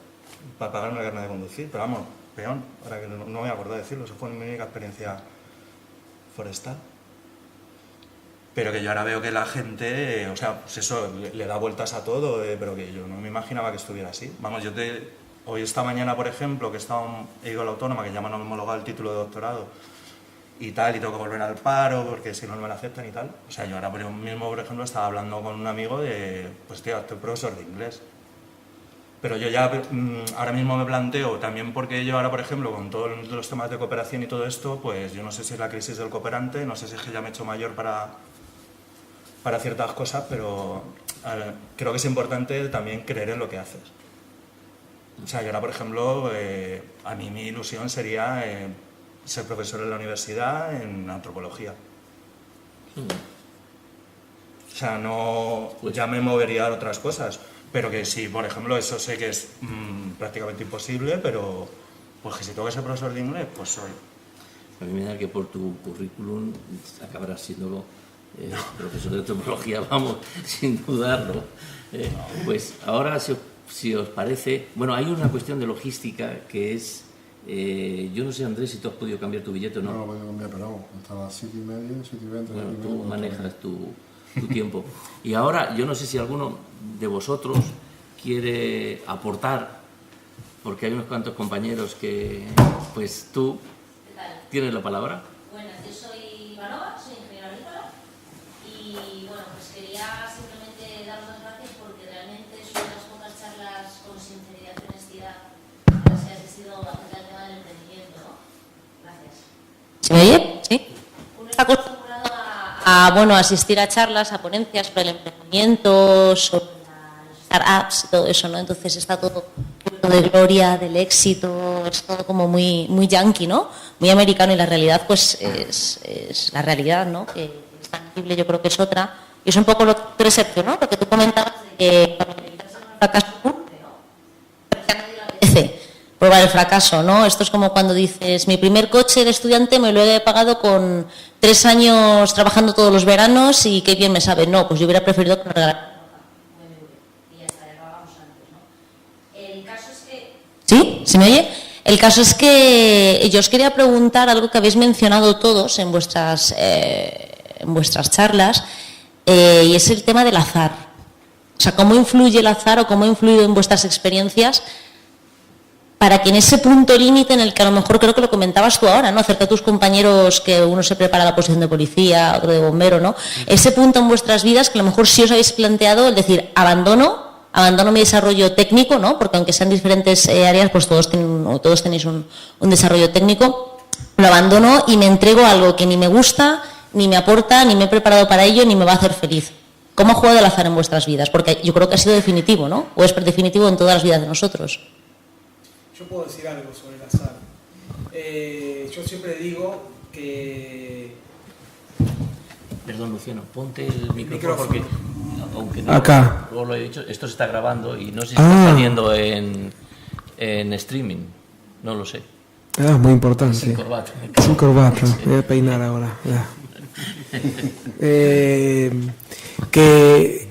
para pagarme la carnet de conducir. Pero vamos, peón, ahora que no me voy a acordar de decirlo, eso fue mi única experiencia forestal. Pero que yo ahora veo que la gente, o sea, pues eso, le da vueltas a todo, pero que yo no me imaginaba que estuviera así. Vamos, hoy esta mañana, por ejemplo, que he ido a la autónoma, que ya me han homologado el título de doctorado y tal, y tengo que volver al paro porque si no me lo aceptan y tal. O sea, yo ahora mismo, por ejemplo, estaba hablando con un amigo de, pues tío, estoy profesor de inglés. Pero yo ya ahora mismo me planteo, también porque yo ahora, por ejemplo, con todos los temas de cooperación y todo esto, pues yo no sé si es la crisis del cooperante, no sé si es que ya me he hecho mayor para ciertas cosas, pero creo que es importante también creer en lo que haces. O sea, que ahora, por ejemplo, a mí mi ilusión sería ser profesor en la universidad en antropología. O sea, no, ya me movería a otras cosas, pero que sí, por ejemplo, eso sé que es prácticamente imposible, pero pues que si tengo que ser profesor de inglés, pues soy. A mí me da que por tu currículum acabarás siendo profesor de antropología, vamos, sin dudarlo. Pues ahora, si os parece... Bueno, hay una cuestión de logística que es... yo no sé, Andrés, si tú has podido cambiar tu billete o no. No lo he podido cambiar, pero vamos, hasta las 7:30, 7:20... Bueno, tú manejas tu tiempo. Y ahora, yo no sé si alguno de vosotros quiere aportar, porque hay unos cuantos compañeros que... Pues tú tienes la palabra. Buenas, yo soy Ivanova, soy ingeniera agrícola y bueno, pues quería simplemente daros las gracias porque realmente es una de las pocas charlas con sinceridad y honestidad a las que he asistido acerca del tema del emprendimiento, ¿no? Gracias. ¿Se me oye? Sí. bueno, asistir a charlas, a ponencias sobre el emprendimiento, sobre las startups y todo eso, ¿no? Entonces está todo de gloria, del éxito, es todo como muy, muy yankee, ¿no? Muy americano, y la realidad pues es la realidad, ¿no? Que es tangible, yo creo que es otra. Y es un poco lo que recepto, ¿no? Lo que tú comentabas de que cuando el fracaso ocurre, ¿no? Pero ya nadie le apetece probar el fracaso, ¿no? Esto es como cuando dices, mi primer coche de estudiante me lo he pagado con 3 años trabajando todos los veranos y qué bien me sabe. No, pues yo hubiera preferido que me regalaran. ¿Sí? ¿Se me oye? El caso es que yo os quería preguntar algo que habéis mencionado todos en vuestras charlas, y es el tema del azar. O sea, ¿cómo influye el azar o cómo ha influido en vuestras experiencias para que en ese punto límite en el que a lo mejor, creo que lo comentabas tú ahora, ¿no? Acerca de tus compañeros, que uno se prepara a la posición de policía, otro de bombero, ¿no? Ese punto en vuestras vidas que a lo mejor sí os habéis planteado el decir, abandono mi desarrollo técnico, ¿no? Porque aunque sean diferentes áreas, pues todos tenéis un desarrollo técnico, lo abandono y me entrego a algo que ni me gusta, ni me aporta, ni me he preparado para ello, ni me va a hacer feliz. ¿Cómo ha jugado el azar en vuestras vidas? Porque yo creo que ha sido definitivo, ¿no? O es definitivo en todas las vidas de nosotros. Yo puedo decir algo sobre el azar. Yo siempre digo que... Perdón, Luciano, ponte el micrófono porque, aunque no acá. Luego lo he dicho, esto se está grabando y no sé si está saliendo en streaming, no lo sé. Muy importante. Sin corbata. Sin corbata, me voy a peinar ahora. Que,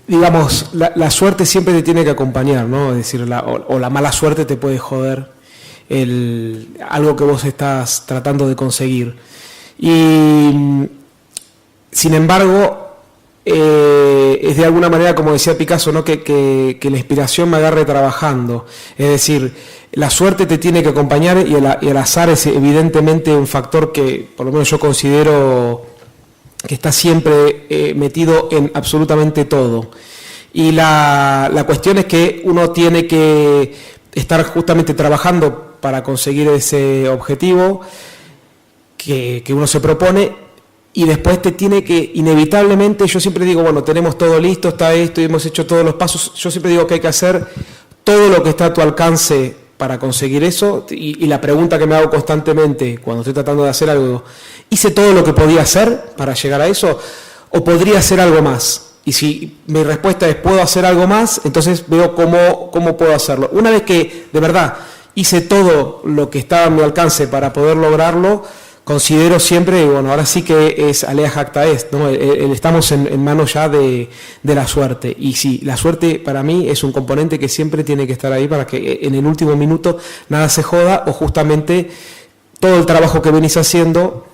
digamos, la suerte siempre te tiene que acompañar, ¿no? Es decir, o la mala suerte te puede joder algo que vos estás tratando de conseguir. Y sin embargo, es de alguna manera, como decía Picasso, ¿no? que la inspiración me agarre trabajando. Es decir, la suerte te tiene que acompañar y el azar es evidentemente un factor que, por lo menos yo considero que está siempre metido en absolutamente todo. Y la cuestión es que uno tiene que estar justamente trabajando para conseguir ese objetivo que uno se propone. Y después te tiene que, inevitablemente, yo siempre digo, bueno, tenemos todo listo, está esto, y hemos hecho todos los pasos. Yo siempre digo que hay que hacer todo lo que está a tu alcance para conseguir eso. Y la pregunta que me hago constantemente cuando estoy tratando de hacer algo, ¿hice todo lo que podía hacer para llegar a eso? ¿O podría hacer algo más? Y si mi respuesta es, ¿puedo hacer algo más? Entonces veo cómo puedo hacerlo. Una vez que, de verdad, hice todo lo que estaba a mi alcance para poder lograrlo, considero siempre, bueno, ahora sí que es alea jacta est, ¿no? Estamos en manos ya de la suerte. Y sí, la suerte para mí es un componente que siempre tiene que estar ahí para que en el último minuto nada se joda o justamente todo el trabajo que venís haciendo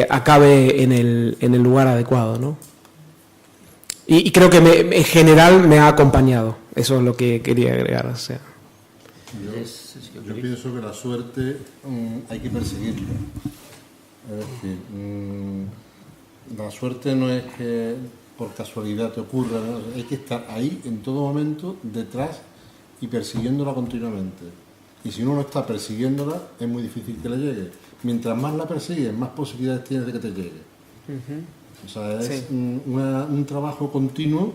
acabe en el lugar adecuado, ¿no? Y creo que en general me ha acompañado. Eso es lo que quería agregar. O sea. Yo pienso que la suerte hay que perseguirla. Es decir, la suerte no es que por casualidad te ocurra, ¿no? Hay que estar ahí en todo momento, detrás y persiguiéndola continuamente. Y si uno no está persiguiéndola, es muy difícil que le llegue. Mientras más la persigues, más posibilidades tienes de que te llegue. O sea, es un trabajo continuo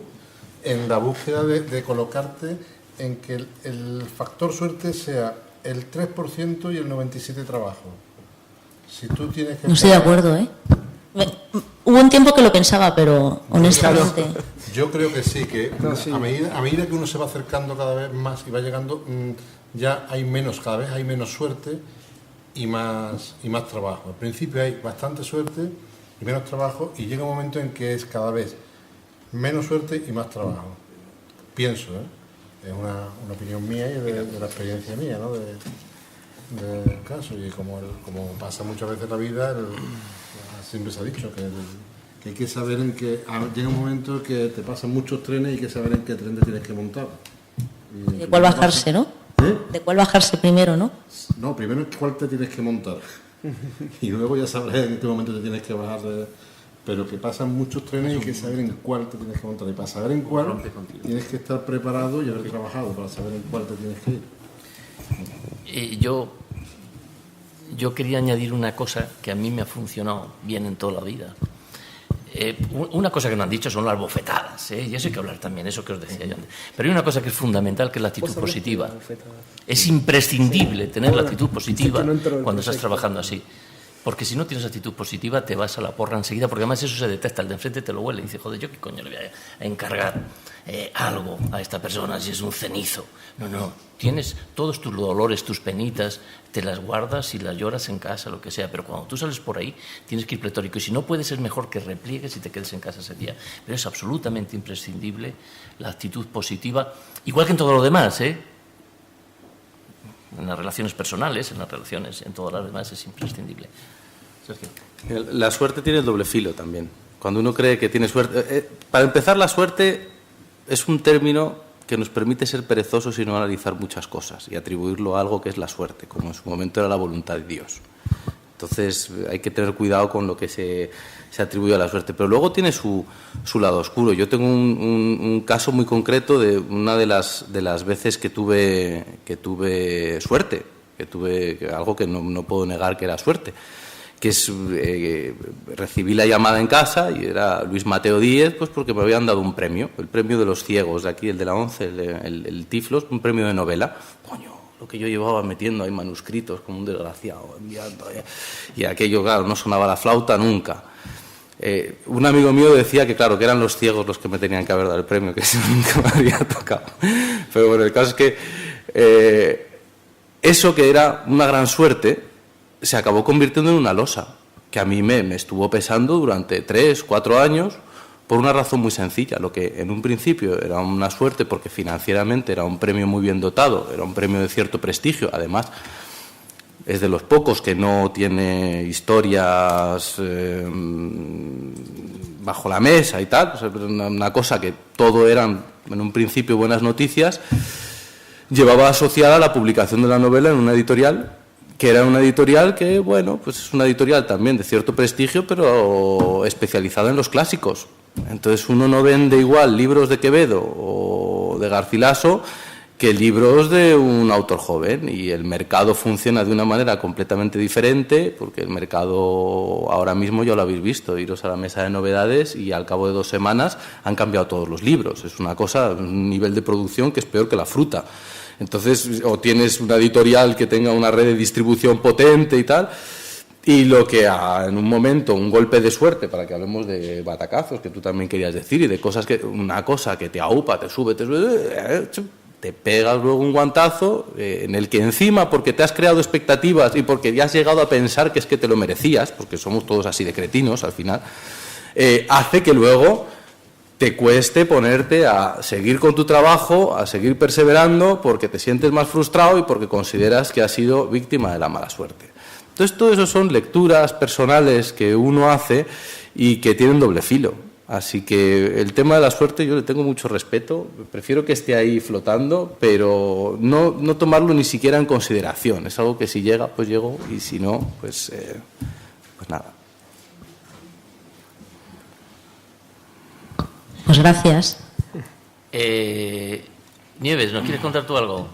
en la búsqueda de colocarte en que el factor suerte sea el 3% y el 97% trabajo. Si tú tienes que... No estoy de acuerdo, ¿eh? Hubo un tiempo que lo pensaba, pero honestamente... Yo creo que sí, que a medida que uno se va acercando cada vez más y va llegando, ya hay cada vez hay menos suerte y más trabajo. Al principio hay bastante suerte y menos trabajo, y llega un momento en que es cada vez menos suerte y más trabajo. Pienso, es una opinión mía y de la experiencia mía, ¿no? Del caso, y como pasa muchas veces en la vida, siempre se ha dicho que hay que saber en que llega un momento que te pasan muchos trenes y hay que saber en qué tren te tienes que montar. ¿De cuál bajarse, no? ¿De cuál bajarse primero, no? No, primero es cuál te tienes que montar y luego ya sabrás en qué momento te tienes que bajar pero que pasan muchos trenes y hay que saber en cuál te tienes que montar, y para saber en cuál tienes que estar preparado y haber trabajado para saber en cuál te tienes que ir. Yo quería añadir una cosa que a mí me ha funcionado bien en toda la vida, una cosa que no han dicho son las bofetadas, y eso hay que hablar también, eso que os decía yo antes. Pero hay una cosa que es fundamental, que es la actitud positiva. Es imprescindible tener la actitud positiva cuando estás trabajando así. Porque si no tienes actitud positiva, te vas a la porra enseguida, porque además eso se detecta, el de enfrente te lo huele y dice, joder, ¿yo qué coño le voy a encargar algo a esta persona si es un cenizo? No, tienes todos tus dolores, tus penitas, te las guardas y las lloras en casa, lo que sea, pero cuando tú sales por ahí, tienes que ir pletórico, y si no puedes, es mejor que repliegues y te quedes en casa ese día. Pero es absolutamente imprescindible la actitud positiva, igual que en todo lo demás, en las relaciones personales, en las relaciones, en todas las demás, es imprescindible. Sergio. La suerte tiene el doble filo también. Cuando uno cree que tiene suerte... para empezar, la suerte es un término que nos permite ser perezosos y no analizar muchas cosas y atribuirlo a algo que es la suerte, como en su momento era la voluntad de Dios. Entonces hay que tener cuidado con lo que se atribuye a la suerte. Pero luego tiene su lado oscuro. Yo tengo un caso muy concreto de una de las veces que tuve suerte, que tuve algo que no puedo negar que era suerte, que es recibí la llamada en casa y era Luis Mateo Díez, pues porque me habían dado un premio, el premio de los ciegos de aquí, el de la ONCE, el Tiflos, un premio de novela. Coño, lo que yo llevaba metiendo ahí manuscritos como un desgraciado, enviando, y aquello, claro, no sonaba la flauta nunca. Un amigo mío decía que, claro, que eran los ciegos los que me tenían que haber dado el premio, que eso nunca me había tocado. Pero bueno, el caso es que eso, que era una gran suerte, se acabó convirtiendo en una losa, que a mí me estuvo pesando durante 3, 4 años, por una razón muy sencilla. Lo que en un principio era una suerte, porque financieramente era un premio muy bien dotado, era un premio de cierto prestigio, además es de los pocos que no tiene historias bajo la mesa y tal, o sea, una cosa que todo eran en un principio buenas noticias, llevaba asociada la publicación de la novela en una editorial, que era una editorial que, bueno, pues es una editorial también de cierto prestigio, pero especializada en los clásicos. Entonces uno no vende igual libros de Quevedo o de Garcilaso que libros de un autor joven, y el mercado funciona de una manera completamente diferente, porque el mercado ahora mismo ya lo habéis visto, iros a la mesa de novedades y al cabo de 2 semanas han cambiado todos los libros. Es una cosa, un nivel de producción que es peor que la fruta. Entonces, o tienes una editorial que tenga una red de distribución potente y tal, y lo que en un momento, un golpe de suerte, para que hablemos de batacazos, que tú también querías decir, y de cosas que, una cosa que te aupa, te sube, te pegas luego un guantazo en el que encima, porque te has creado expectativas y porque ya has llegado a pensar que es que te lo merecías, porque somos todos así de cretinos al final, hace que luego te cueste ponerte a seguir con tu trabajo, a seguir perseverando, porque te sientes más frustrado y porque consideras que has sido víctima de la mala suerte. Entonces, todo eso son lecturas personales que uno hace y que tienen doble filo. Así que el tema de la suerte yo le tengo mucho respeto, prefiero que esté ahí flotando, pero no tomarlo ni siquiera en consideración. Es algo que si llega, pues llegó, y si no, pues nada. Pues gracias. Nieves, ¿nos quieres contar tú algo?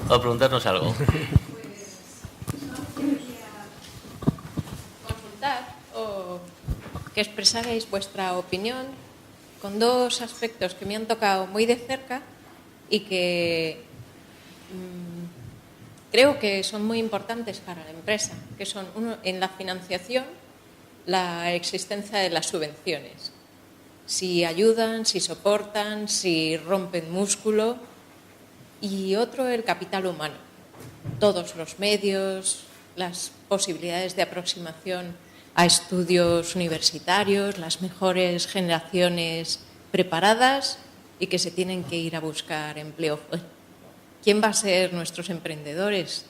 O preguntarnos algo. Consultar o que expresarais vuestra opinión con 2 aspectos que me han tocado muy de cerca y que creo que son muy importantes para la empresa, que son, uno, en la financiación, la existencia de las subvenciones. Si ayudan, si soportan, si rompen músculo. Y otro, el capital humano. Todos los medios, las posibilidades de aproximación a estudios universitarios, las mejores generaciones preparadas y que se tienen que ir a buscar empleo. ¿Quién va a ser nuestros emprendedores?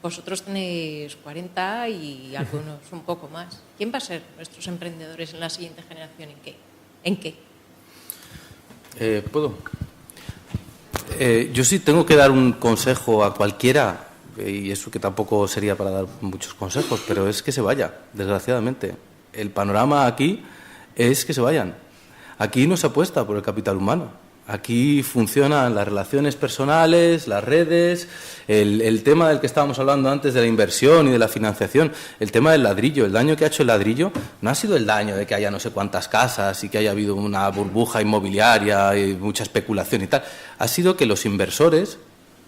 Vosotros tenéis 40 y algunos un poco más. ¿Quién va a ser nuestros emprendedores en la siguiente generación? ¿En qué? ¿Puedo? Yo sí tengo que dar un consejo a cualquiera, y eso que tampoco sería para dar muchos consejos, pero es que se vaya, desgraciadamente. El panorama aquí es que se vayan. Aquí no se apuesta por el capital humano. Aquí funcionan las relaciones personales, las redes, el tema del que estábamos hablando antes de la inversión y de la financiación, el tema del ladrillo, el daño que ha hecho el ladrillo no ha sido el daño de que haya no sé cuántas casas y que haya habido una burbuja inmobiliaria y mucha especulación y tal, ha sido que los inversores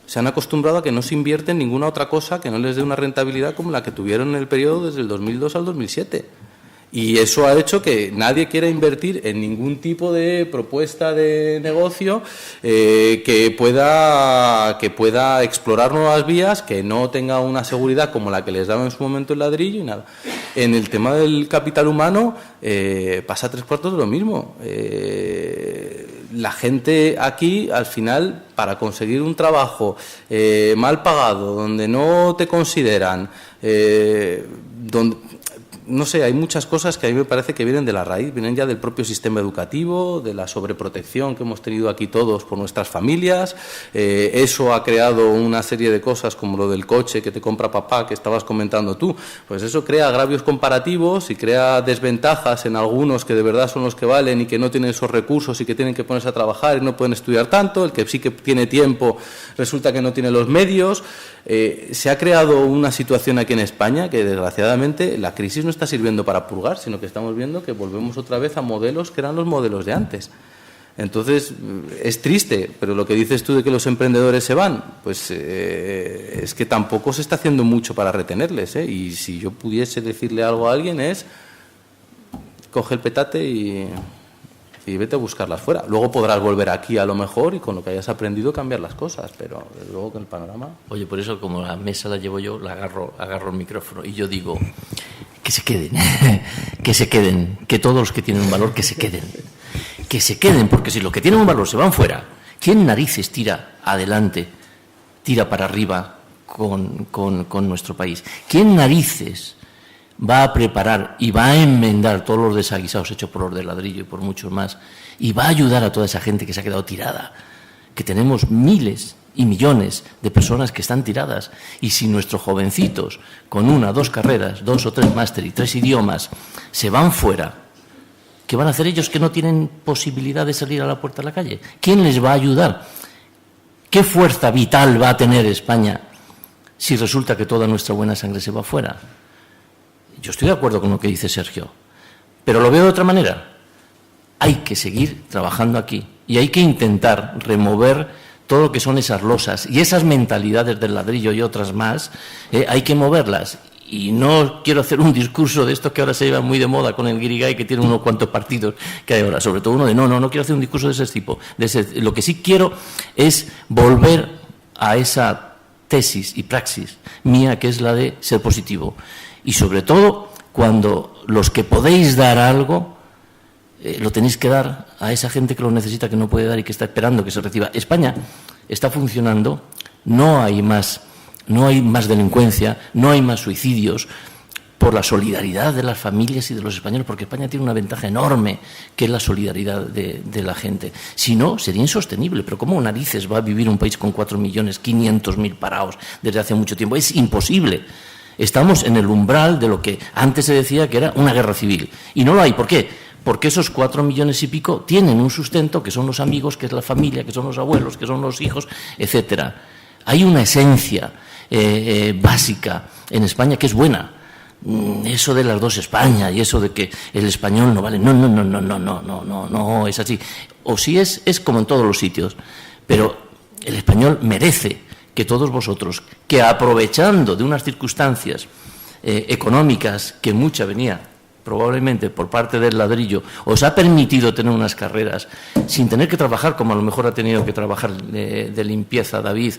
se han acostumbrado a que no se invierte en ninguna otra cosa que no les dé una rentabilidad como la que tuvieron en el periodo desde el 2002 al 2007. Y eso ha hecho que nadie quiera invertir en ningún tipo de propuesta de negocio que pueda explorar nuevas vías, que no tenga una seguridad como la que les daba en su momento el ladrillo y nada. En el tema del capital humano pasa 3/4 de lo mismo. La gente aquí, al final, para conseguir un trabajo mal pagado, donde no te consideran, no sé, hay muchas cosas que a mí me parece que vienen de la raíz, vienen ya del propio sistema educativo, de la sobreprotección que hemos tenido aquí todos por nuestras familias. Eso ha creado una serie de cosas como lo del coche que te compra papá, que estabas comentando tú. Pues eso crea agravios comparativos y crea desventajas en algunos que de verdad son los que valen y que no tienen esos recursos y que tienen que ponerse a trabajar y no pueden estudiar tanto. El que sí que tiene tiempo resulta que no tiene los medios. Se ha creado una situación aquí en España que, desgraciadamente, la crisis no está sirviendo para purgar, sino que estamos viendo que volvemos otra vez a modelos que eran los modelos de antes. Entonces, es triste, pero lo que dices tú de que los emprendedores se van, pues es que tampoco se está haciendo mucho para retenerles, ¿eh? Y si yo pudiese decirle algo a alguien es, coge el petate y vete a buscarlas fuera. Luego podrás volver aquí a lo mejor y con lo que hayas aprendido cambiar las cosas, pero luego con el panorama... Oye, por eso como la mesa la llevo yo, la agarro el micrófono y yo digo, que se queden, que todos los que tienen un valor que se queden, porque si los que tienen un valor se van fuera, ¿quién narices tira adelante, tira para arriba con nuestro país? ¿Quién narices va a preparar y va a enmendar todos los desaguisados hechos por los de ladrillo y por muchos más, y va a ayudar a toda esa gente que se ha quedado tirada? Que tenemos miles y millones de personas que están tiradas, y si nuestros jovencitos con 1, 2 carreras, 2 o 3 máster y 3 idiomas se van fuera, ¿qué van a hacer ellos que no tienen posibilidad de salir a la puerta de la calle? ¿Quién les va a ayudar? ¿Qué fuerza vital va a tener España si resulta que toda nuestra buena sangre se va fuera? Yo estoy de acuerdo con lo que dice Sergio, pero lo veo de otra manera. Hay que seguir trabajando aquí y hay que intentar remover todo lo que son esas losas y esas mentalidades del ladrillo y otras más, hay que moverlas. Y no quiero hacer un discurso de esto que ahora se lleva muy de moda con el guirigay, que tiene unos cuantos partidos que hay ahora, sobre todo uno de no quiero hacer un discurso de ese tipo. Lo que sí quiero es volver a esa tesis y praxis mía, que es la de ser positivo. Y sobre todo, cuando los que podéis dar algo, lo tenéis que dar a esa gente que lo necesita, que no puede dar y que está esperando que se reciba. España está funcionando, no hay más delincuencia, no hay más suicidios, por la solidaridad de las familias y de los españoles, porque España tiene una ventaja enorme, que es la solidaridad de la gente. Si no, sería insostenible. Pero ¿cómo narices va a vivir un país con 4.500.000 parados desde hace mucho tiempo? Es imposible. Estamos en el umbral de lo que antes se decía que era una guerra civil. Y no lo hay. ¿Por qué? Porque esos 4 millones y pico tienen un sustento, que son los amigos, que es la familia, que son los abuelos, que son los hijos, etcétera. Hay una esencia básica en España que es buena. Eso de las dos España y eso de que el español no vale. No es así. O sí es como en todos los sitios. Pero el español merece que todos vosotros, que aprovechando de unas circunstancias económicas que mucha venía probablemente por parte del ladrillo, os ha permitido tener unas carreras sin tener que trabajar como a lo mejor ha tenido que trabajar de limpieza David,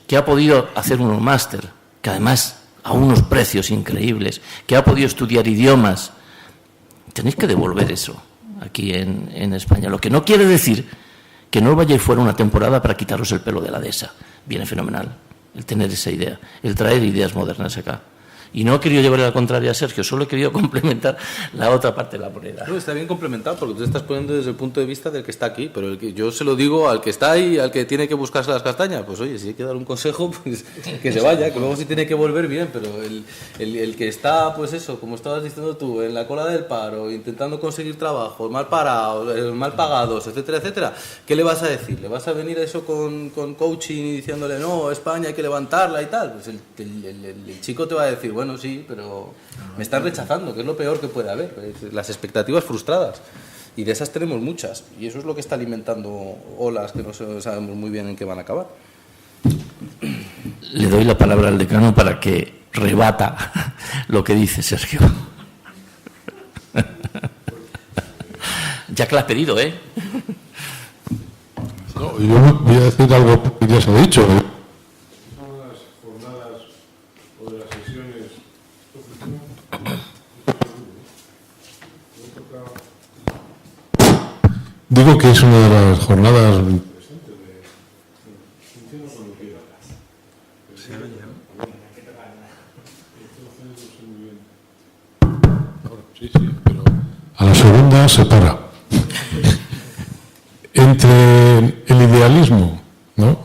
que ha podido hacer unos máster, que además a unos precios increíbles, que ha podido estudiar idiomas. Tenéis que devolver eso aquí en España. Lo que no quiere decir que no vayáis fuera una temporada para quitaros el pelo de la dehesa. Viene fenomenal el tener esa idea, el traer ideas modernas acá. Y no he querido llevarle la contraria a Sergio, solo he querido complementar la otra parte de la moneda. No, está bien complementado porque tú estás poniendo desde el punto de vista del que está aquí, pero yo se lo digo al que está ahí, al que tiene que buscarse las castañas, pues oye, si hay que dar un consejo, pues que se vaya, que luego si tiene que volver bien, pero el que está, pues eso, como estabas diciendo tú, en la cola del paro, intentando conseguir trabajo, mal parados, mal pagados, etcétera, etcétera, ¿qué le vas a decir? ¿Le vas a venir a eso con coaching y diciéndole, no, España hay que levantarla y tal? Pues el chico te va a decir, bueno, sí, pero me están rechazando, que es lo peor que puede haber, las expectativas frustradas. Y de esas tenemos muchas, y eso es lo que está alimentando olas que no sabemos muy bien en qué van a acabar. Le doy la palabra al decano para que rebata lo que dice Sergio. Ya que lo has pedido, ¿eh? No, yo voy a decir algo que ya se ha dicho. Digo que es una de las jornadas. Sí, pero a la segunda se para. Entre el idealismo, ¿no?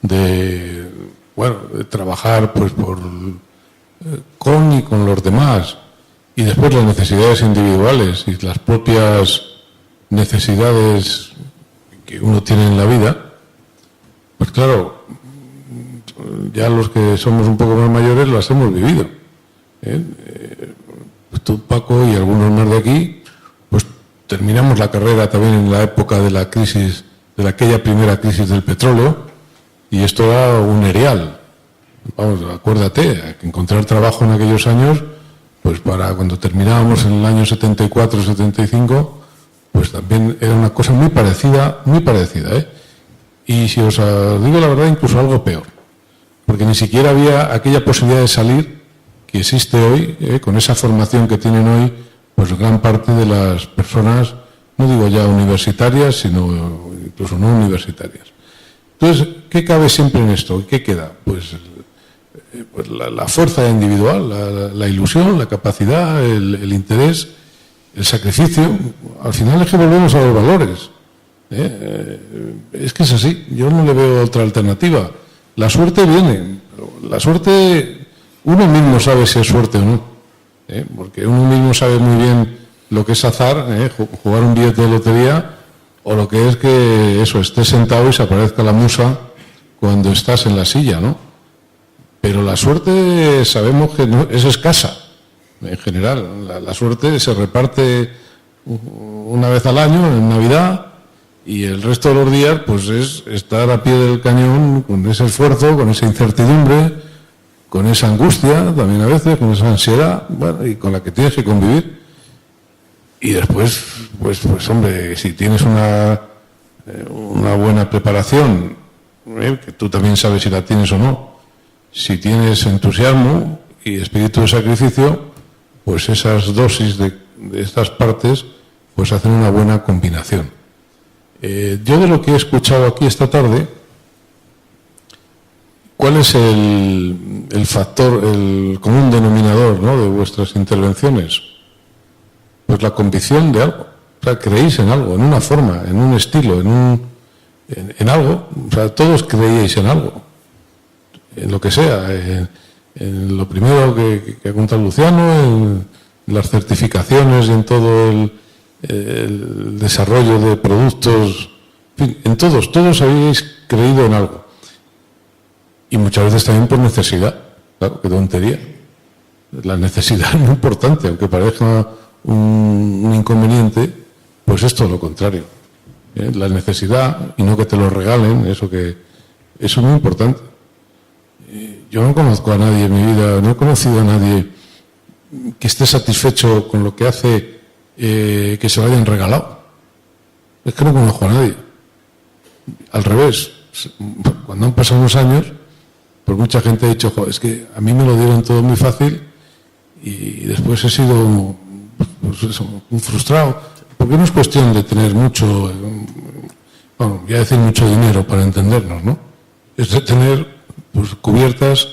De trabajar pues con y con los demás, y después las necesidades individuales y las propias necesidades que uno tiene en la vida, pues claro, ya los que somos un poco más mayores las hemos vivido. Tú, Paco, y algunos más de aquí, pues terminamos la carrera también en la época de la crisis, de aquella primera crisis del petróleo, y esto era un erial. Vamos, acuérdate, encontrar trabajo en aquellos años, pues para cuando terminábamos en el año 74, 75, pues también era una cosa muy parecida, ¿eh? Y si os digo la verdad, incluso algo peor, porque ni siquiera había aquella posibilidad de salir que existe hoy, con esa formación que tienen hoy, pues gran parte de las personas, no digo ya universitarias, sino incluso no universitarias. Entonces, ¿qué cabe siempre en esto? ¿Qué queda? Pues la fuerza individual, la ilusión, la capacidad, el interés, el sacrificio. Al final es que volvemos a los valores. Es que es así, yo no le veo otra alternativa. La suerte viene, la suerte, uno mismo sabe si es suerte o no, porque uno mismo sabe muy bien lo que es azar, jugar un billete de lotería, o lo que es que eso, estés sentado y se aparezca la musa cuando estás en la silla, ¿no? Pero la suerte sabemos que no, es escasa, en general. La suerte se reparte una vez al año, en Navidad, y el resto de los días pues es estar a pie del cañón con ese esfuerzo, con esa incertidumbre, con esa angustia también a veces, con esa ansiedad, bueno, y con la que tienes que convivir. Y después, pues hombre, si tienes una buena preparación, que tú también sabes si la tienes o no, si tienes entusiasmo y espíritu de sacrificio, pues esas dosis de estas partes pues hacen una buena combinación. Yo de lo que he escuchado aquí esta tarde, ¿cuál es el factor, el común denominador, ¿no?, de vuestras intervenciones? Pues la convicción de algo. O sea, creéis en algo, en una forma, en un estilo, en algo. O sea, todos creíais en algo, en lo que sea, en lo primero que ha contado Luciano, en las certificaciones y en todo el desarrollo de productos, en fin, en todos habéis creído en algo. Y muchas veces también por necesidad. Claro, qué tontería. La necesidad es muy importante, aunque parezca un inconveniente, pues es todo lo contrario. La necesidad, y no que te lo regalen, eso es muy importante. Yo no conozco a nadie en mi vida, no he conocido a nadie que esté satisfecho con lo que hace, que se lo hayan regalado. Es que no conozco a nadie. Al revés, cuando han pasado unos años, pues mucha gente ha dicho, es que a mí me lo dieron todo muy fácil y después he sido pues eso, un frustrado, porque no es cuestión de tener mucho, bueno, voy a decir mucho dinero para entendernos, ¿no? Es de tener pues cubiertas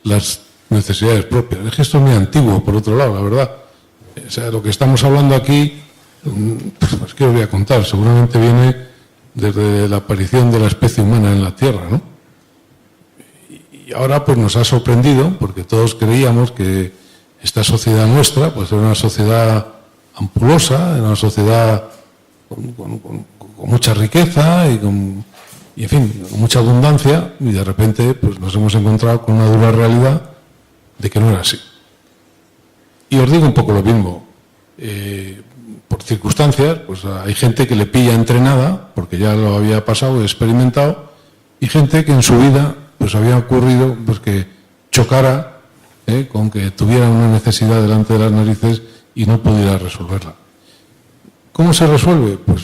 las necesidades propias. Es que esto es muy antiguo, por otro lado, la verdad. O sea, lo que estamos hablando aquí, pues ¿qué os voy a contar? Seguramente viene desde la aparición de la especie humana en la Tierra, ¿no? Y ahora pues nos ha sorprendido, porque todos creíamos que esta sociedad nuestra pues era una sociedad ampulosa, era una sociedad con mucha riqueza y en fin, con mucha abundancia, y de repente pues nos hemos encontrado con una dura realidad de que no era así. Y os digo un poco lo mismo. Por circunstancias, pues hay gente que le pilla entrenada, porque ya lo había pasado, experimentado, y gente que en su vida pues había ocurrido pues que chocara con que tuviera una necesidad delante de las narices y no pudiera resolverla. ¿Cómo se resuelve? Pues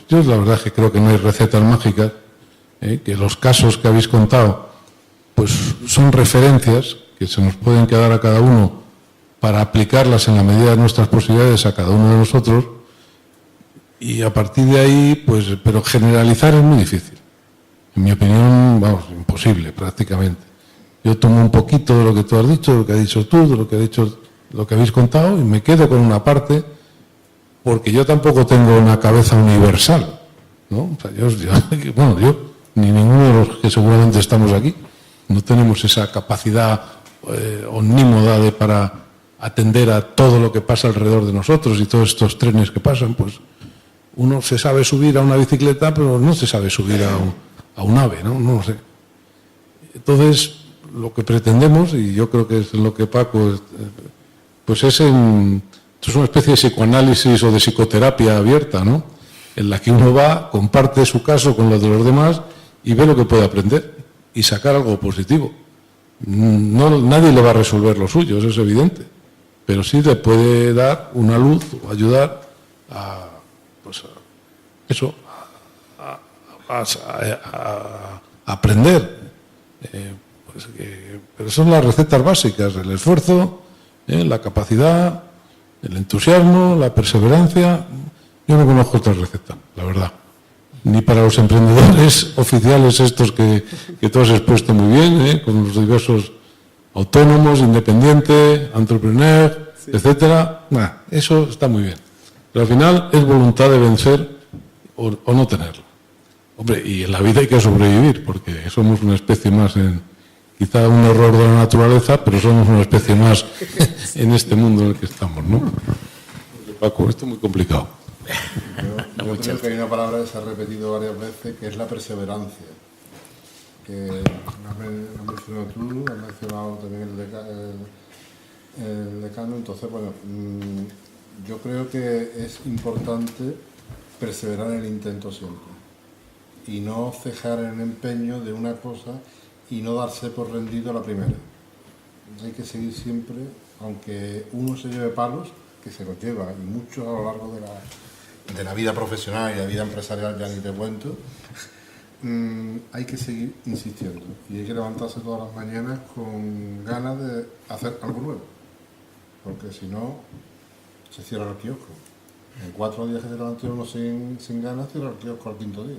yo la verdad es que creo que no hay recetas mágicas, que los casos que habéis contado pues son referencias que se nos pueden quedar a cada uno para aplicarlas en la medida de nuestras posibilidades a cada uno de nosotros, y a partir de ahí, pues, pero generalizar es muy difícil. En mi opinión, vamos, imposible prácticamente. Yo tomo un poquito de lo que tú has dicho, de lo que has dicho tú, de lo que ha dicho, lo que habéis contado, y me quedo con una parte, porque yo tampoco tengo una cabeza universal, ¿no? O sea, yo, ni ninguno de los que seguramente estamos aquí, no tenemos esa capacidad omnímoda para atender a todo lo que pasa alrededor de nosotros y todos estos trenes que pasan. Pues uno se sabe subir a una bicicleta, pero no se sabe subir a un ave, ¿no? No lo sé. Entonces, lo que pretendemos, y yo creo que es lo que Paco, pues es una especie de psicoanálisis o de psicoterapia abierta, ¿no? En la que uno va, comparte su caso con los de los demás y ve lo que puede aprender y sacar algo positivo. Nadie le va a resolver lo suyo, eso es evidente, pero sí le puede dar una luz o ayudar a aprender. Pero son las recetas básicas: el esfuerzo, la capacidad, el entusiasmo, la perseverancia. Yo no conozco otra receta, la verdad. Ni para los emprendedores oficiales estos que tú has expuesto muy bien, con los diversos autónomos, independientes, entrepreneur, sí, etcétera. Eso está muy bien. Pero al final es voluntad de vencer o no tenerla. Hombre, y en la vida hay que sobrevivir, porque somos una especie más quizá un error de la naturaleza, pero somos una especie más en este mundo en el que estamos, ¿no? Paco, esto es muy complicado. Yo creo que hay una palabra que se ha repetido varias veces, que es la perseverancia. Que has mencionado tú, has mencionado también el decano. Entonces, bueno, yo creo que es importante perseverar en el intento siempre y no cejar en el empeño de una cosa y no darse por rendido a la primera. Hay que seguir siempre, aunque uno se lleve palos, que se los lleva, y muchos a lo largo de la vida profesional y la vida empresarial, ya ni te cuento. Hay que seguir insistiendo y hay que levantarse todas las mañanas con ganas de hacer algo nuevo, porque si no se cierra el kiosco. En 4 días que se levante uno sin ganas, cierra el kiosco al 5.º día.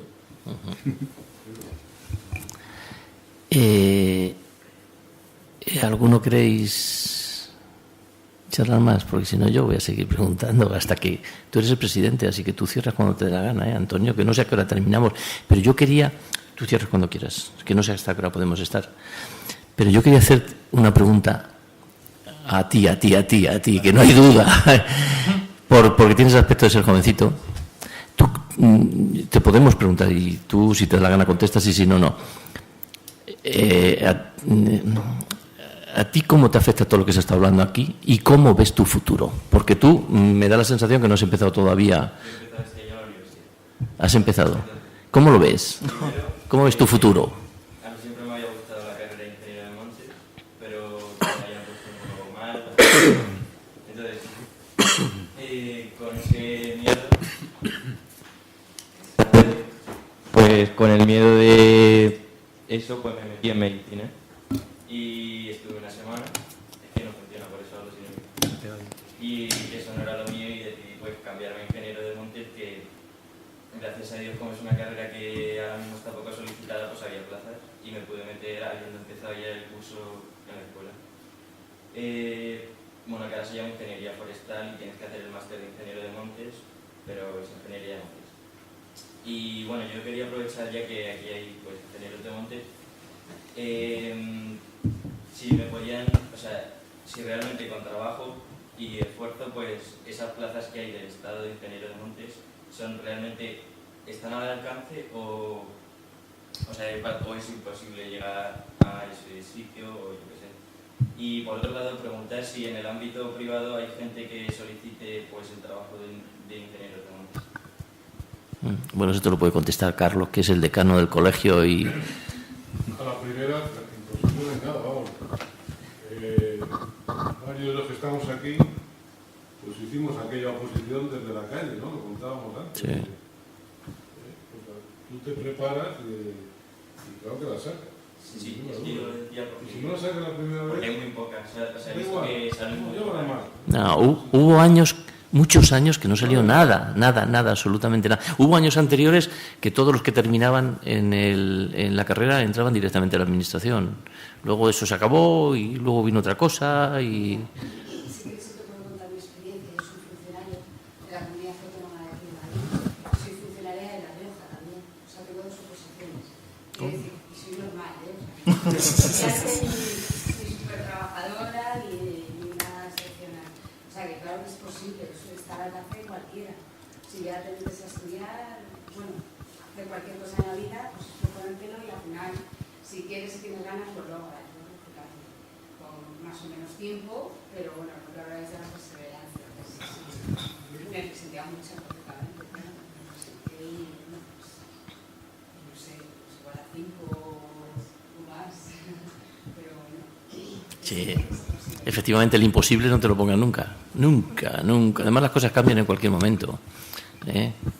¿Alguno queréis charlar más? Porque si no yo voy a seguir preguntando hasta que... Tú eres el presidente, así que tú cierras cuando te dé la gana, Antonio, que no sé a qué hora terminamos, pero yo quería... Tú cierras cuando quieras, que no sé hasta qué hora podemos estar. Pero yo quería hacer una pregunta a ti, que no hay duda, porque tienes el aspecto de ser jovencito. Tú, te podemos preguntar, y tú si te da la gana contestas, y si no, no. ¿A ti cómo te afecta todo lo que se está hablando aquí y cómo ves tu futuro? Porque tú me da la sensación que no has empezado todavía. ¿Has empezado? ¿Cómo lo ves? ¿Cómo ves tu futuro? A mí siempre me había gustado la carrera de ingeniero de montes, pero me habían puesto un poco mal. Entonces, con ese miedo, pues con el miedo de eso, pues me metí en medicina. Y estuve una semana, es que no funciona, por eso hablo sin mí. Y eso no era lo mío y decidí pues cambiarme a ingeniero de montes, que gracias a Dios, como es una carrera que ahora mismo está poco solicitada, pues había plazas y me pude meter habiendo empezado ya el curso en la escuela. bueno, que ahora se llama Ingeniería Forestal y tienes que hacer el máster de Ingeniero de Montes, pero es Ingeniería de Montes. Y bueno, yo quería aprovechar ya que aquí hay pues, ingenieros de montes, si me podían, o sea, si realmente con trabajo y esfuerzo, pues esas plazas que hay del estado de ingeniero de montes son realmente, están al alcance o es imposible llegar a ese sitio o yo qué sé. Y por otro lado, preguntar si en el ámbito privado hay gente que solicite pues el trabajo de ingeniero de montes. Bueno, eso te lo puede contestar Carlos, que es el decano del colegio y... A la primera, imposible de nada, vamos. Varios de los que estamos aquí, pues hicimos aquella oposición desde la calle, ¿no? Lo contábamos antes. Sí. Tú te preparas y claro que la sacas. Sí, es que yo lo decía porque... Y si no la sacas la primera vez... Porque hay muy pocas, o sea he visto que salen muy pocas. No, hubo años... Muchos años que no salió nada, absolutamente nada. Hubo años anteriores que todos los que terminaban en la carrera entraban directamente a la administración. Luego eso se acabó y luego vino otra cosa y... Sí que te puedo contar mi experiencia. Yo soy funcionario de la Comunidad Autónoma de aquí de Madrid. Soy funcionaria de La Rioja también. O sea, tengo dos oposiciones. Y soy normal, ¿eh? O sea, soy súper trabajadora y nada excepcional. O sea, que claro que es posible. Estar al café cualquiera. Si ya te metes a estudiar, bueno, hacer cualquier cosa en la vida, pues es ponértelo y al final, si quieres y tienes ganas, pues lo logras, ¿no? Con más o menos tiempo, pero bueno, lo que habláis de la perseverancia, que sí, me sentía mucho perfectamente, claro. Y bueno, pues, no sé, pues igual a 5 o más, pero bueno. Sí. Efectivamente, el imposible no te lo pongan nunca. Nunca. Además, las cosas cambian en cualquier momento.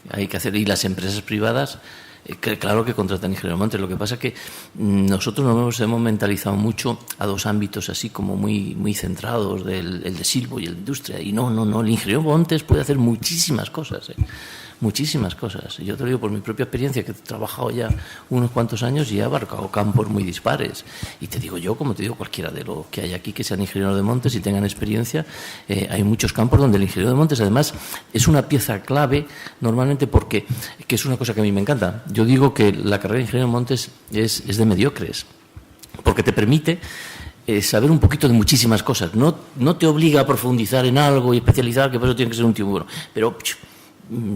Hay que hacer. Y las empresas privadas, claro que contratan ingenieros de montes. Lo que pasa es que nosotros nos hemos mentalizado mucho a dos ámbitos así como muy centrados, el de silvo y el de industria. Y no. El ingeniero de montes puede hacer muchísimas cosas. Muchísimas cosas. Yo te lo digo por mi propia experiencia, que he trabajado ya unos cuantos años y he abarcado campos muy dispares. Y te digo yo, como te digo cualquiera de los que hay aquí que sean ingenieros de montes y tengan experiencia, hay muchos campos donde el ingeniero de montes además es una pieza clave normalmente porque, que es una cosa que a mí me encanta. Yo digo que la carrera de ingeniero de montes es de mediocres, porque te permite saber un poquito de muchísimas cosas. No te obliga a profundizar en algo y especializar, que por eso tiene que ser un tío bueno. Pero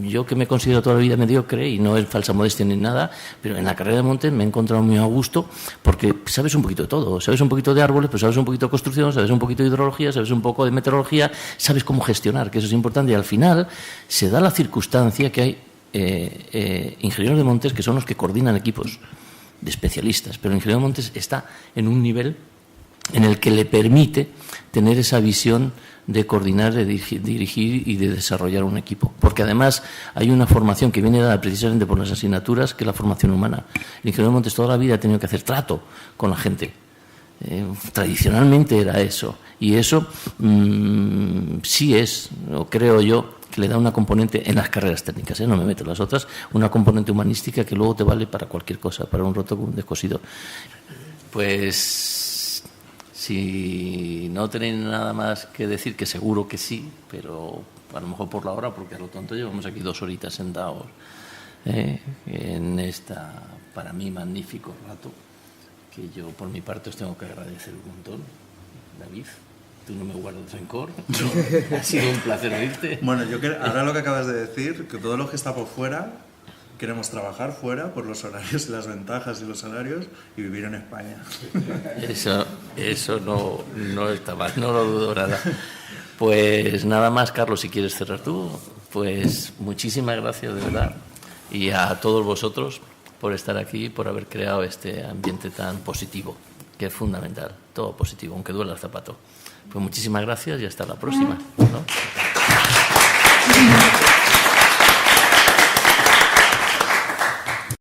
yo que me considero toda la vida mediocre y no es falsa modestia ni nada, pero en la carrera de montes me he encontrado muy a gusto porque sabes un poquito de todo, sabes un poquito de árboles, pero sabes un poquito de construcción, sabes un poquito de hidrología, sabes un poco de meteorología, sabes cómo gestionar, que eso es importante, y al final se da la circunstancia que hay ingenieros de montes que son los que coordinan equipos de especialistas, pero el ingeniero de montes está en un nivel en el que le permite tener esa visión de coordinar, de dirigir y de desarrollar un equipo. Porque además hay una formación que viene dada precisamente por las asignaturas, que es la formación humana. El ingeniero de montes toda la vida ha tenido que hacer trato con la gente. Tradicionalmente era eso. Y eso sí es, o creo yo, que le da una componente en las carreras técnicas, no me meto en las otras, una componente humanística que luego te vale para cualquier cosa, para un roto con un descosido. Pues... si no tenéis nada más que decir, que seguro que sí, pero a lo mejor por la hora, porque a lo tonto llevamos aquí 2 horitas sentados en esta, para mí, magnífico rato, que yo por mi parte os tengo que agradecer un montón. David, tú no me guardas rencor, ha sido un placer oírte. Bueno, ahora lo que acabas de decir, que todos los que estamos fuera queremos trabajar fuera por los horarios y las ventajas y los salarios y vivir en España. Eso no está mal, no lo dudo nada. Pues nada más, Carlos, si quieres cerrar tú, pues muchísimas gracias de verdad, y a todos vosotros por estar aquí, por haber creado este ambiente tan positivo, que es fundamental, todo positivo, aunque duela el zapato. Pues muchísimas gracias y hasta la próxima, ¿no?